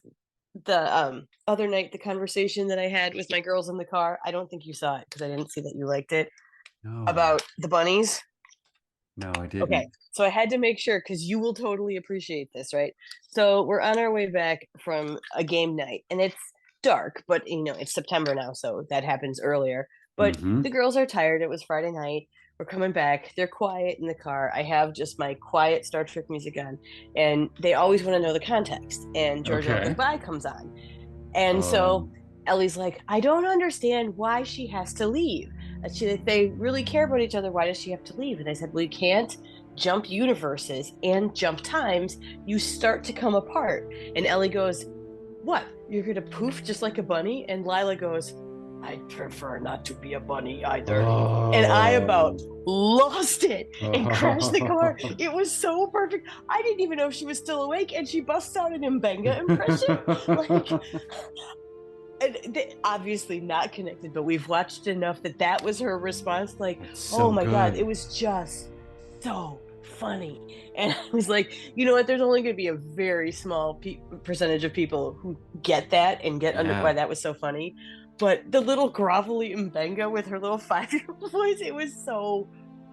[SPEAKER 1] The other night, the conversation that I had with my girls in the car. I don't think you saw it because I didn't see that you liked it.
[SPEAKER 3] No.
[SPEAKER 1] About the bunnies.
[SPEAKER 3] No, I didn't.
[SPEAKER 1] Okay, so I had to make sure because you will totally appreciate this, right? So we're on our way back from a game night, and it's dark, but it's September now, so that happens earlier. But the girls are tired. It was Friday night. We're coming back. They're quiet in the car. I have just my quiet Star Trek music on, and they always want to know the context. And Georgia Goodbye comes on. And so Ellie's like, I don't understand why she has to leave. If they really care about each other, why does she have to leave? And I said, well, you can't jump universes and jump times. You start to come apart. And Ellie goes, what? You're going to poof just like a bunny? And Lila goes, I'd prefer not to be a bunny either. And I about lost it and crashed the car. It was so perfect. I didn't even know if she was still awake, and she busts out an Mbenga impression. And obviously not connected, but we've watched enough that was her response. Like,
[SPEAKER 3] so
[SPEAKER 1] oh my
[SPEAKER 3] good.
[SPEAKER 1] God, it was just so funny. And I was like, you know what? There's only going to be a very small percentage of people who get that and get under why that was so funny. But the little grovelly Mbenga with her little 5-year-old voice, it was so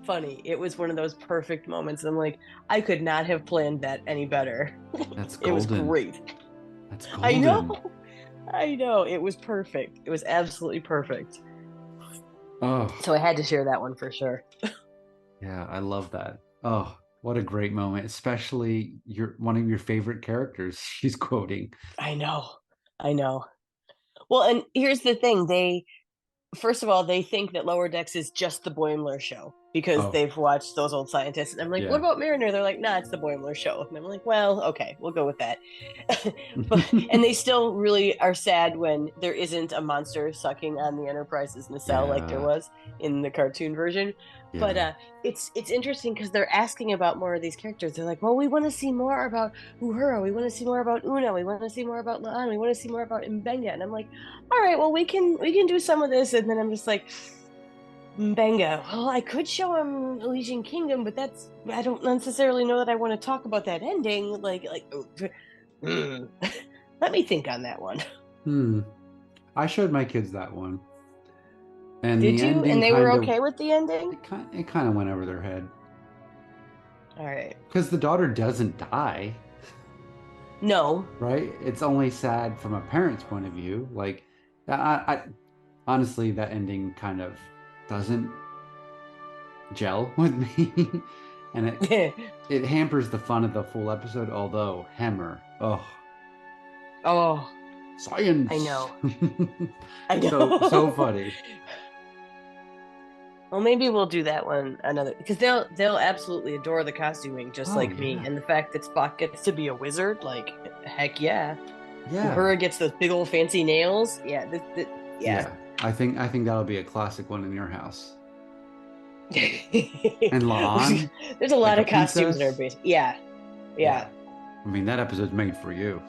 [SPEAKER 1] funny. It was one of those perfect moments. I'm like, I could not have planned that any better.
[SPEAKER 3] That's
[SPEAKER 1] It was
[SPEAKER 3] golden.
[SPEAKER 1] great.
[SPEAKER 3] That's golden.
[SPEAKER 1] I know. I know. It was perfect. It was absolutely perfect.
[SPEAKER 3] Oh.
[SPEAKER 1] So I had to share that one for sure.
[SPEAKER 3] Yeah, I love that. Oh, what a great moment, especially one of your favorite characters she's quoting.
[SPEAKER 1] I know. I know. Well, and here's the thing. First of all, they think that Lower Decks is just the Boimler show because they've watched those old scientists. And I'm like, what about Mariner? They're like, nah, it's the Boimler show. And I'm like, well, okay, we'll go with that. And they still really are sad when there isn't a monster sucking on the Enterprise's nacelle like there was in the cartoon version.
[SPEAKER 3] Yeah.
[SPEAKER 1] But it's interesting because they're asking about more of these characters. They're like, well, we want to see more about Uhura. We want to see more about Una. We want to see more about La'an. We want to see more about Mbenga. And I'm like, all right, well, we can do some of this. And then I'm just like, Mbenga. Well, I could show him Elysian Kingdom, but I don't necessarily know that I want to talk about that ending. Let me think on that one.
[SPEAKER 3] I showed my kids that one. And
[SPEAKER 1] did you? And they were okay with the ending?
[SPEAKER 3] It kind of went over their head.
[SPEAKER 1] All right.
[SPEAKER 3] Because the daughter doesn't die.
[SPEAKER 1] No.
[SPEAKER 3] Right? It's only sad from a parent's point of view. Like, I honestly, that ending kind of doesn't gel with me. And it hampers the fun of the full episode, although Hammer, science.
[SPEAKER 1] I know. I know.
[SPEAKER 3] So funny.
[SPEAKER 1] Well, maybe we'll do that one another because they'll absolutely adore the costuming just like me, and the fact that Spock gets to be a wizard, like heck yeah.
[SPEAKER 3] Yeah.
[SPEAKER 1] Uhura gets those big old fancy nails. Yeah.
[SPEAKER 3] Yeah. I think that'll be a classic one in your house. And La'an.
[SPEAKER 1] There's a lot of costumes in our base. Yeah.
[SPEAKER 3] I mean, that episode's made for you.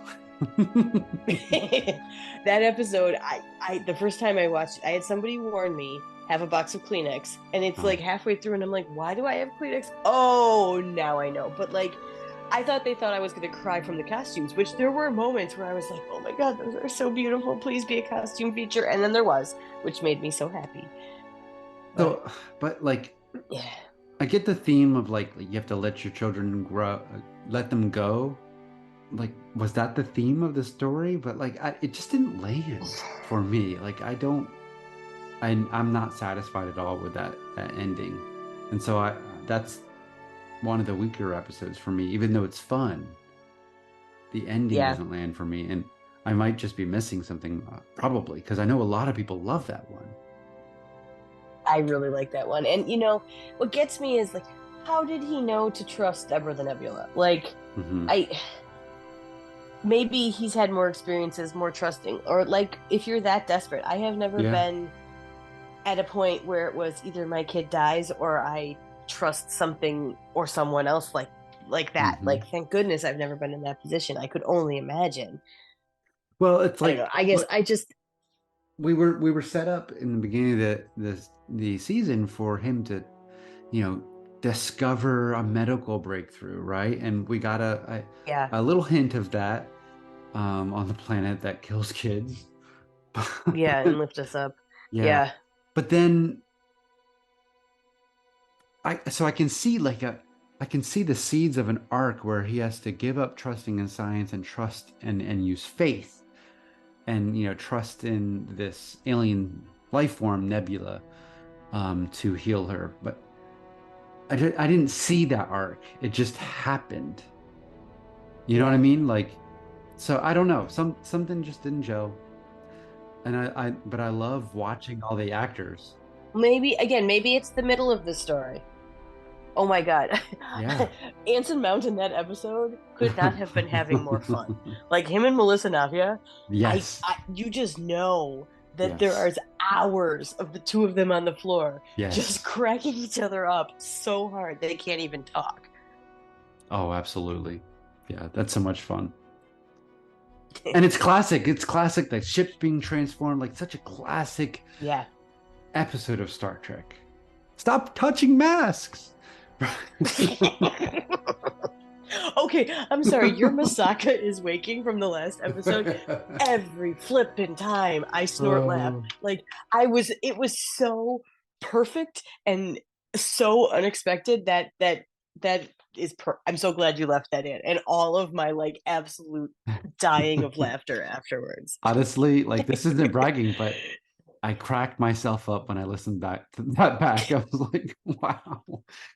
[SPEAKER 1] That episode, I the first time I watched it, I had somebody warn me, have a box of Kleenex, and it's like halfway through and I'm like, why do I have Kleenex? Oh, now I know. But like, I thought they thought I was going to cry from the costumes, which there were moments where I was like, oh my god, those are so beautiful, please be a costume feature. And then there was, which made me so happy.
[SPEAKER 3] But like, I get the theme of like you have to let your children grow, let them go. Like, was that the theme of the story? But like, it just didn't land for me. Like, I'm not satisfied at all with that ending, and so that's one of the weaker episodes for me. Even though it's fun, the ending doesn't land for me, and I might just be missing something, probably because I know a lot of people love that one.
[SPEAKER 1] I really like that one, and you know what gets me is like, how did he know to trust Deborah the Nebula? Like, maybe he's had more experiences, more trusting, or like if you're that desperate. I have never been at a point where it was either my kid dies or I trust something or someone else like that. Like, thank goodness I've never been in that position. I could only imagine.
[SPEAKER 3] Well, it's like,
[SPEAKER 1] I guess I just
[SPEAKER 3] we were set up in the beginning of the season for him to, discover a medical breakthrough, right? And we got a little hint of that on the planet that kills kids.
[SPEAKER 1] And lift us up. Yeah.
[SPEAKER 3] But then I can see I can see the seeds of an arc where he has to give up trusting in science and trust and use faith and trust in this alien life form Nebula to heal her. But I didn't see that arc. It just happened. You know what I mean? Like, so I don't know. Something just didn't gel. And but I love watching all the actors.
[SPEAKER 1] Maybe it's the middle of the story. Oh my god.
[SPEAKER 3] Yeah.
[SPEAKER 1] Anson Mount in that episode could not have been having more fun. Like him and Melissa Navia.
[SPEAKER 3] Yes.
[SPEAKER 1] You just know that there are hours of the two of them on the floor just cracking each other up so hard they can't even talk.
[SPEAKER 3] Oh, absolutely. Yeah, that's so much fun. And it's classic. It's classic. The ships being transformed, like such a classic episode of Star Trek. Stop touching masks.
[SPEAKER 1] Okay, I'm sorry. Your Masaka is waking from the last episode. Every flippin' time I snort laugh. Like it was so perfect and so unexpected that I'm so glad you left that in. And all of my like absolute dying of laughter afterwards.
[SPEAKER 3] Honestly, like this isn't bragging, but I cracked myself up when I listened back to that back. I was like, wow,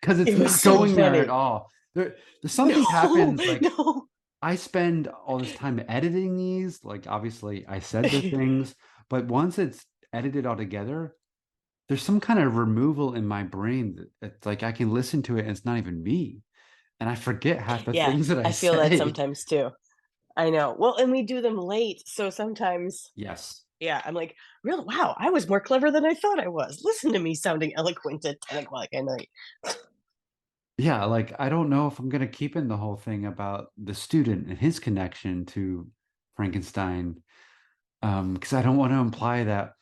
[SPEAKER 3] because it's not
[SPEAKER 1] so
[SPEAKER 3] going there
[SPEAKER 1] funny.
[SPEAKER 3] at all. There's something happens. Like
[SPEAKER 1] No.
[SPEAKER 3] I spend all this time editing these. Like obviously, I said the things, but once it's edited all together, there's some kind of removal in my brain that it's like I can listen to it and it's not even me, and I forget half the
[SPEAKER 1] Yeah,
[SPEAKER 3] things that I
[SPEAKER 1] feel that
[SPEAKER 3] say.
[SPEAKER 1] sometimes too. I know. Well, and we do them late, so sometimes
[SPEAKER 3] Yes.
[SPEAKER 1] yeah, I'm like, real wow, I was more clever than I thought I was. Listen to me sounding eloquent at 10 o'clock at night.
[SPEAKER 3] Yeah, like I don't know if I'm gonna keep in the whole thing about the student and his connection to Frankenstein, because I don't want to imply that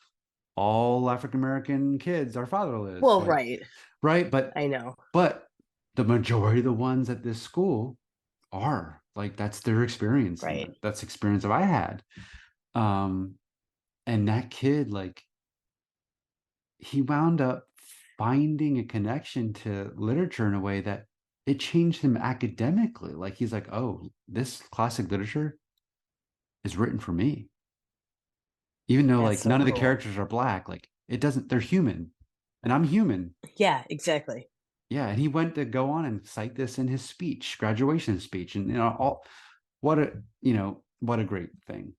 [SPEAKER 3] all African American kids are fatherless.
[SPEAKER 1] Well,
[SPEAKER 3] Like,
[SPEAKER 1] right.
[SPEAKER 3] right, but
[SPEAKER 1] I know.
[SPEAKER 3] but the majority of the ones at this school are like that's their experience. And
[SPEAKER 1] Right.
[SPEAKER 3] that's the experience that I had. And that kid, like, he wound up finding a connection to literature in a way that it changed him academically. Like he's like, oh, this classic literature is written for me. Even though
[SPEAKER 1] That's
[SPEAKER 3] like
[SPEAKER 1] so
[SPEAKER 3] none of the
[SPEAKER 1] cool.
[SPEAKER 3] characters are black, like it doesn't, they're human. And I'm human.
[SPEAKER 1] Yeah, exactly.
[SPEAKER 3] Yeah. And he went to go on and cite this in his speech, graduation speech. And you know, all what a great thing.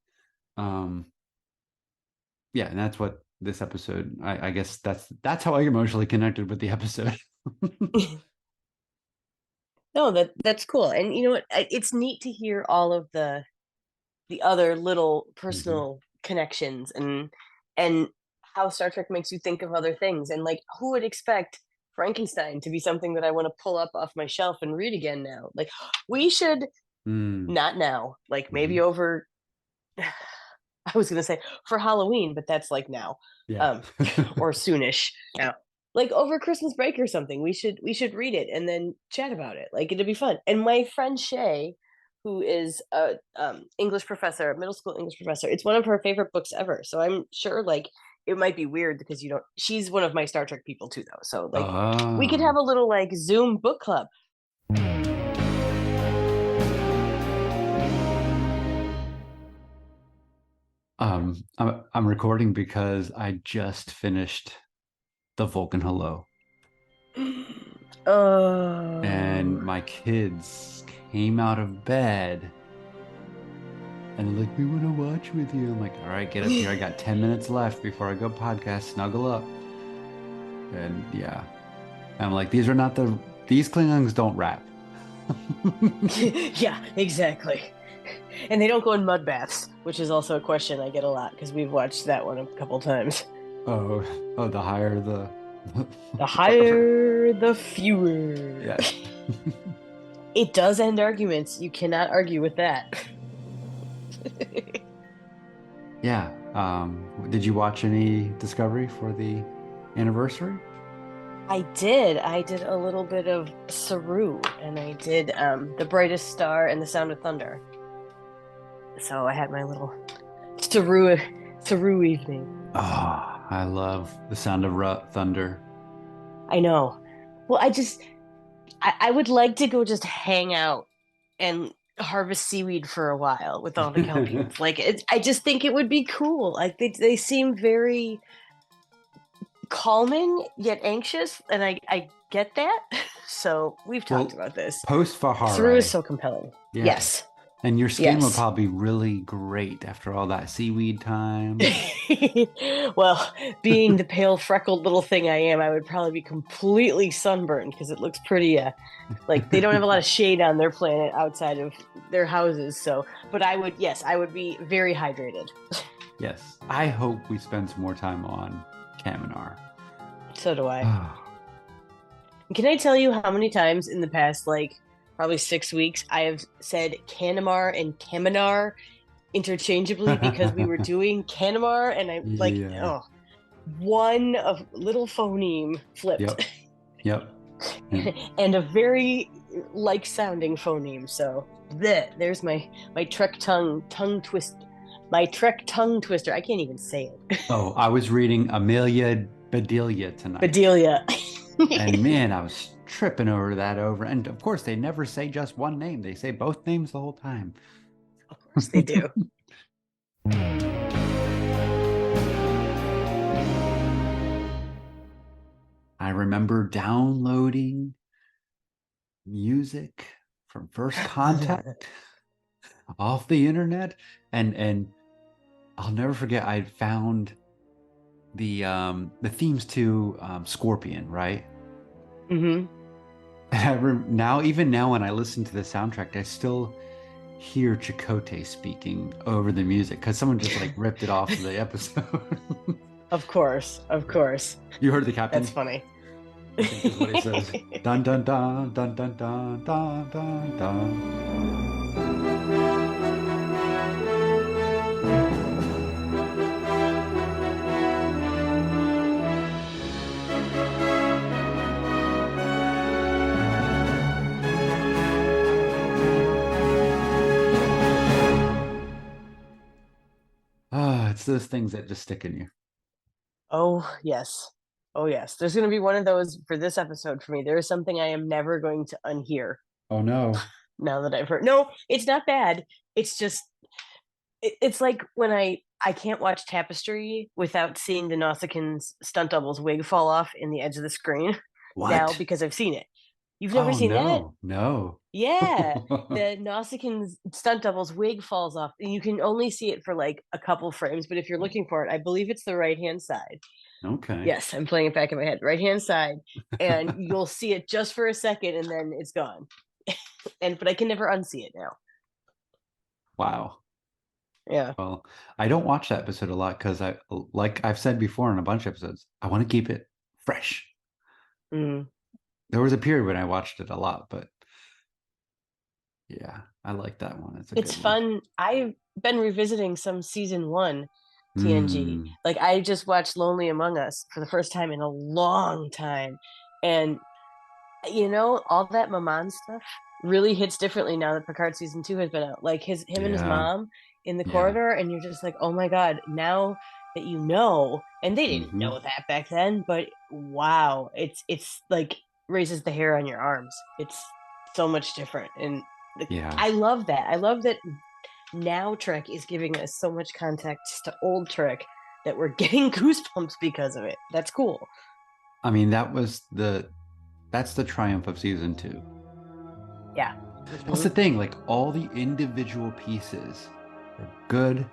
[SPEAKER 3] Yeah, and that's what this episode, I guess that's how I emotionally connected with the episode.
[SPEAKER 1] No, that's cool. And you know what? It's neat to hear all of the other little personal connections and how Star Trek makes you think of other things. And like, who would expect Frankenstein to be something that I want to pull up off my shelf and read again now? Like, we should not now, like maybe over. I was gonna say for Halloween, but that's like now,
[SPEAKER 3] Yeah.
[SPEAKER 1] or soonish now. Like over Christmas break or something, we should read it and then chat about it. Like it'd be fun. And my friend Shay, who is a English professor, middle school English professor, it's one of her favorite books ever. So I'm sure like it might be weird because you don't. She's one of my Star Trek people too, though. So like we could have a little like Zoom book club.
[SPEAKER 3] I'm recording because I just finished the Vulcan Hello.
[SPEAKER 1] Oh.
[SPEAKER 3] And my kids came out of bed and they're like, we want to watch with you. I'm like, all right, get up here. I got 10 minutes left before I go podcast, snuggle up. And yeah, I'm like, these Klingons don't rap.
[SPEAKER 1] Yeah, exactly. And they don't go in mud baths, which is also a question I get a lot because we've watched that one a couple times.
[SPEAKER 3] Oh, the higher the
[SPEAKER 1] higher the fewer.
[SPEAKER 3] Yeah.
[SPEAKER 1] It does end arguments. You cannot argue with that.
[SPEAKER 3] Yeah. Did you watch any Discovery for the anniversary?
[SPEAKER 1] I did a little bit of Saru, and I did The Brightest Star and The Sound of Thunder. So I had my little Saru evening.
[SPEAKER 3] Oh, I love The Sound of Thunder.
[SPEAKER 1] I know. Well, I would like to go just hang out and harvest seaweed for a while with all the Kelpians. Like, I just think it would be cool. Like, they seem very calming yet anxious, and I get that. So we've talked about this.
[SPEAKER 3] Post Fahara.
[SPEAKER 1] Saru is so compelling. Yeah. Yes.
[SPEAKER 3] And your skin would probably be really great after all that seaweed time.
[SPEAKER 1] Well, being the pale, freckled little thing I am, I would probably be completely sunburned because it looks pretty, like they don't have a lot of shade on their planet outside of their houses. So, but I would be very hydrated.
[SPEAKER 3] Yes. I hope we spend some more time on Kaminar.
[SPEAKER 1] So do I. Can I tell you how many times in the past, like, probably 6 weeks, I have said Kanamar and Kaminar interchangeably because we were doing Kanamar, and I one of little phoneme flipped.
[SPEAKER 3] Yep.
[SPEAKER 1] and a very like sounding phoneme. So there's my Trek tongue twist. My Trek tongue twister. I can't even say it.
[SPEAKER 3] Oh, I was reading Amelia Bedelia tonight.
[SPEAKER 1] Bedelia.
[SPEAKER 3] And man, I was tripping over that and of course they never say just one name. They say both names the whole time.
[SPEAKER 1] Of course they do.
[SPEAKER 3] I remember downloading music from First Contact off the internet, and I'll never forget I found the themes to Scorpion, right?
[SPEAKER 1] Mm-hmm.
[SPEAKER 3] And even now when I listen to the soundtrack, I still hear Chakotay speaking over the music because someone just like ripped it off of the episode.
[SPEAKER 1] Of course.
[SPEAKER 3] You heard the captain?
[SPEAKER 1] That's funny.
[SPEAKER 3] I think is what he says. Dun dun dun dun dun dun dun dun dun. It's those things that just stick in you.
[SPEAKER 1] Oh yes. There's going to be one of those for this episode for me. There is something I am never going to unhear.
[SPEAKER 3] Oh no.
[SPEAKER 1] Now that I've heard. No, it's not bad. It's just it's like when I can't watch Tapestry without seeing the Nausicaan's stunt double's wig fall off in the edge of the screen.
[SPEAKER 3] What?
[SPEAKER 1] Now because I've seen it. You've never seen that?
[SPEAKER 3] No.
[SPEAKER 1] Yeah. The Nausicaan's stunt double's wig falls off. And you can only see it for like a couple frames, but if you're looking for it, I believe it's the right-hand side.
[SPEAKER 3] Okay.
[SPEAKER 1] Yes, I'm playing it back in my head. Right-hand side. And you'll see it just for a second and then it's gone. But I can never unsee it now.
[SPEAKER 3] Wow.
[SPEAKER 1] Yeah.
[SPEAKER 3] Well, I don't watch that episode a lot because like I've said before in a bunch of episodes, I want to keep it fresh.
[SPEAKER 1] Mm.
[SPEAKER 3] There was a period when I watched it a lot, but yeah, I like that one.
[SPEAKER 1] It's fun. I've been revisiting some season 1 TNG. Like I just watched Lonely Among Us for the first time in a long time. And all that Maman stuff really hits differently now that Picard season 2 has been out. Like him and his mom in the corridor, and you're just like, oh my god, now that and they didn't know that back then, but wow, it's like raises the hair on your arms. It's so much different, and I love that. I love that now Trek is giving us so much context to old Trek that we're getting goosebumps because of it. That's cool.
[SPEAKER 3] I mean, that's the triumph of season 2.
[SPEAKER 1] Yeah.
[SPEAKER 3] That's the thing, like all the individual pieces are good.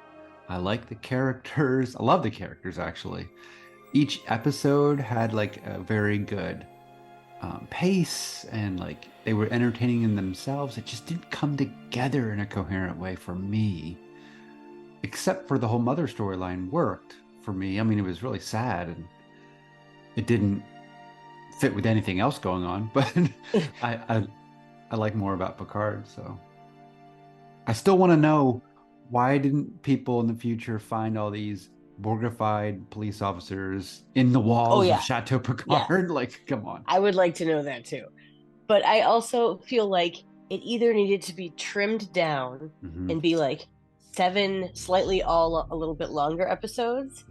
[SPEAKER 3] I like the characters. I love the characters, actually. Each episode had like a very good pace, and like they were entertaining in themselves. It just didn't come together in a coherent way for me, except for the whole mother storyline worked for me. I mean, it was really sad and it didn't fit with anything else going on, but I like more about Picard. So I still want to know, why didn't people in the future find all these Borgified police officers in the walls of Chateau Picard? Like, come on.
[SPEAKER 1] I would like to know that too. But I also feel like it either needed to be trimmed down and be like 7 slightly a little bit longer episodes,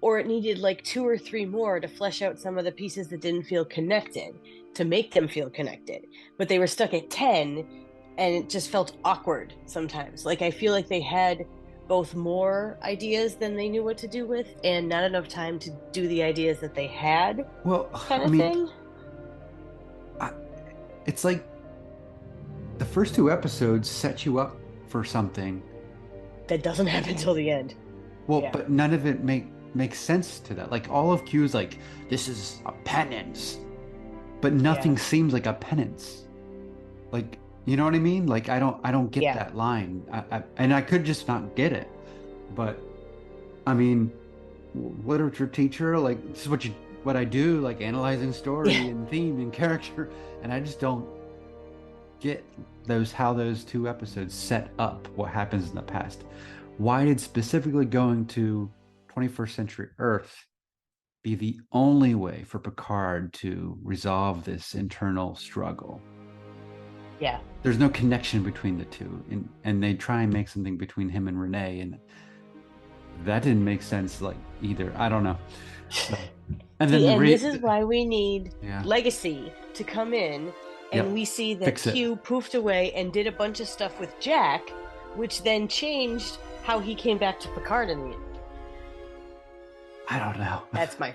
[SPEAKER 1] or it needed like 2 or 3 more to flesh out some of the pieces that didn't feel connected, to make them feel connected. But they were stuck at 10 and it just felt awkward sometimes. Like I feel like they had both more ideas than they knew what to do with and not enough time to do the ideas that they had.
[SPEAKER 3] Well,
[SPEAKER 1] kind of thing.
[SPEAKER 3] It's like the first 2 episodes set you up for something
[SPEAKER 1] that doesn't happen until the end.
[SPEAKER 3] Well, but none of it makes sense to that. Like all of Q's like, this is a penance, but nothing seems like a penance. Like, you know what I mean? Like I don't get that line. And I could just not get it. But I mean, literature teacher, like this is what I do, like analyzing story and theme and character, and I just don't get how those 2 episodes set up what happens in the past. Why did specifically going to 21st century Earth be the only way for Picard to resolve this internal struggle.
[SPEAKER 1] Yeah.
[SPEAKER 3] There's no connection between the two, and they try and make something between him and Renee, and that didn't make sense either. I don't know. So, and then
[SPEAKER 1] this is why we need Legacy to come in, and
[SPEAKER 3] Yep.
[SPEAKER 1] we see that
[SPEAKER 3] Fix it.
[SPEAKER 1] Q poofed away and did a bunch of stuff with Jack, which then changed how he came back to Picard in the end.
[SPEAKER 3] I don't know.
[SPEAKER 1] That's my.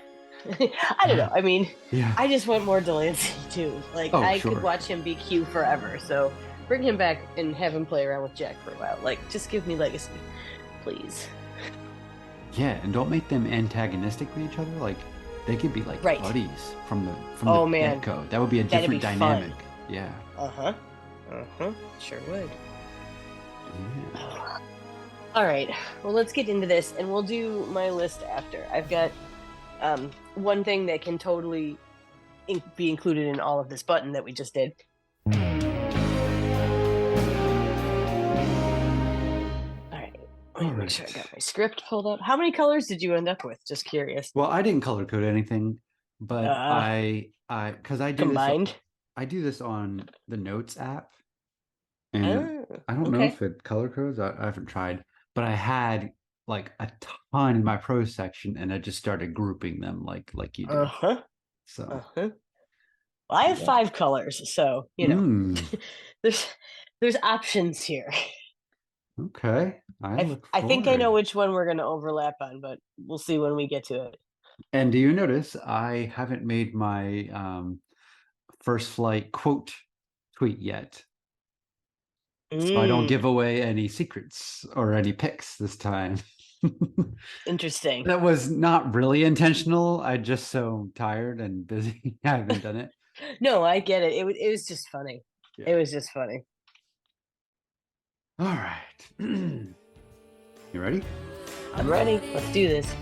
[SPEAKER 1] I don't know. I mean,
[SPEAKER 3] Yeah.
[SPEAKER 1] I just want more Delancey too. I
[SPEAKER 3] sure.
[SPEAKER 1] could watch him be Q forever. So bring him back and have him play around with Jack for a while. Just give me Legacy, please.
[SPEAKER 3] Yeah, and don't make them antagonistic with each other. They could be buddies from the get-go. That would be a
[SPEAKER 1] That'd
[SPEAKER 3] different
[SPEAKER 1] be
[SPEAKER 3] dynamic.
[SPEAKER 1] fun.
[SPEAKER 3] Yeah.
[SPEAKER 1] Sure would.
[SPEAKER 3] Yeah.
[SPEAKER 1] All right. Well, let's get into this, and we'll do my list after. I've got one thing that can totally be included in all of this button that we just did. All right. Let me make sure I got my script pulled up. How many colors did you end up with? Just curious.
[SPEAKER 3] Well, I didn't color code anything, but because I do
[SPEAKER 1] combined.
[SPEAKER 3] I do this on the Notes app, and I don't know if it color codes. I haven't tried, but I had a ton in my prose section, and I just started grouping them like you do. So
[SPEAKER 1] Well, I have 5 colors, so there's options here.
[SPEAKER 3] Okay.
[SPEAKER 1] I think I know which one we're going to overlap on, but we'll see when we get to it.
[SPEAKER 3] And do you notice I haven't made my first flight quote tweet yet? So I don't give away any secrets or any picks this time.
[SPEAKER 1] Interesting.
[SPEAKER 3] That was not really intentional. I'm just so tired and busy. I haven't done it.
[SPEAKER 1] No, I get it. It was just funny.
[SPEAKER 3] Yeah.
[SPEAKER 1] It was just funny.
[SPEAKER 3] All right. You ready?
[SPEAKER 1] I'm ready. Let's do this.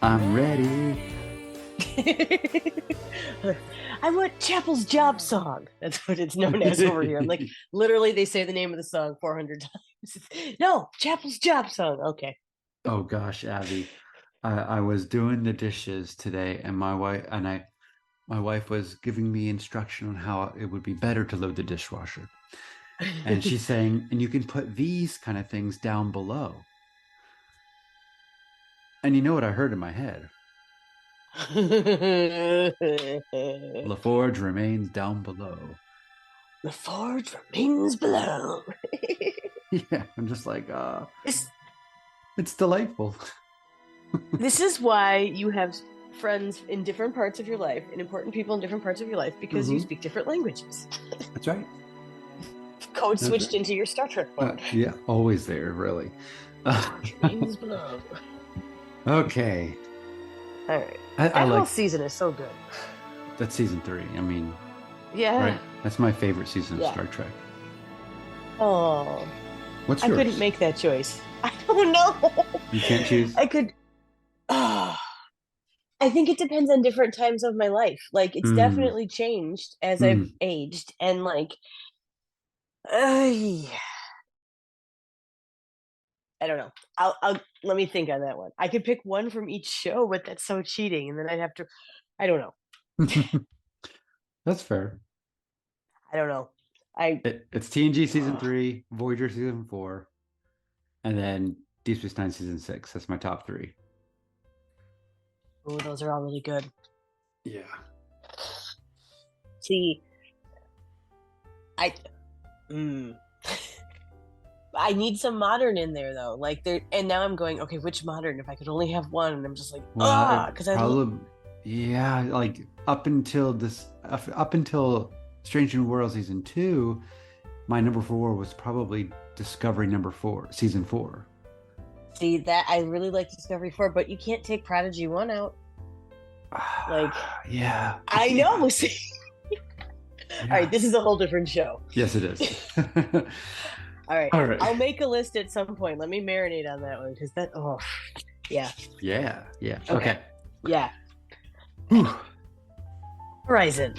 [SPEAKER 3] I'm ready.
[SPEAKER 1] I want Chapel's Job Song. That's what it's known as over here. I'm literally, they say the name of the song 400 times. No, Chapel's Job Song. Okay.
[SPEAKER 3] Oh gosh, Abby, I was doing the dishes today, and my wife was giving me instruction on how it would be better to load the dishwasher, and she's saying, and you can put these kind of things down below. And you know what I heard in my head? LaForge remains down below.
[SPEAKER 1] LaForge remains below.
[SPEAKER 3] Yeah, I'm just it's delightful.
[SPEAKER 1] This is why you have friends in different parts of your life and important people in different parts of your life, because you speak different languages.
[SPEAKER 3] That's right.
[SPEAKER 1] Code switched into your Star Trek mode.
[SPEAKER 3] Yeah, always there, really.
[SPEAKER 1] Remains below.
[SPEAKER 3] Okay.
[SPEAKER 1] All right. That whole season is so good.
[SPEAKER 3] That's season 3. I mean,
[SPEAKER 1] yeah.
[SPEAKER 3] Right? That's my favorite season of Star Trek.
[SPEAKER 1] Oh.
[SPEAKER 3] What's yours?
[SPEAKER 1] I couldn't make that choice. I don't know.
[SPEAKER 3] You can't choose?
[SPEAKER 1] I could. I think it depends on different times of my life. It's definitely changed as I've aged, and I don't know. I'll let me think on that one. I could pick one from each show, but that's so cheating, and then I'd have to. I don't know.
[SPEAKER 3] That's fair.
[SPEAKER 1] I don't know.
[SPEAKER 3] It's TNG season 3, Voyager season 4, and then Deep Space Nine season 6. That's my top 3.
[SPEAKER 1] Oh, those are all really good.
[SPEAKER 3] Yeah.
[SPEAKER 1] See, I need some modern in there though. And now I'm going, okay, which modern? If I could only have one, and I'm just because
[SPEAKER 3] up until Strange New World season 2, my number 4 was probably Discovery number 4, season 4.
[SPEAKER 1] See, that I really like Discovery 4, but you can't take Prodigy 1 out.
[SPEAKER 3] Yeah.
[SPEAKER 1] I know. See? Yeah. All right, this is a whole different show.
[SPEAKER 3] Yes, it is.
[SPEAKER 1] All right.
[SPEAKER 3] I'll
[SPEAKER 1] make a list at some point. Let me marinate on that one, because yeah.
[SPEAKER 3] Yeah. Okay.
[SPEAKER 1] Yeah. Horizon.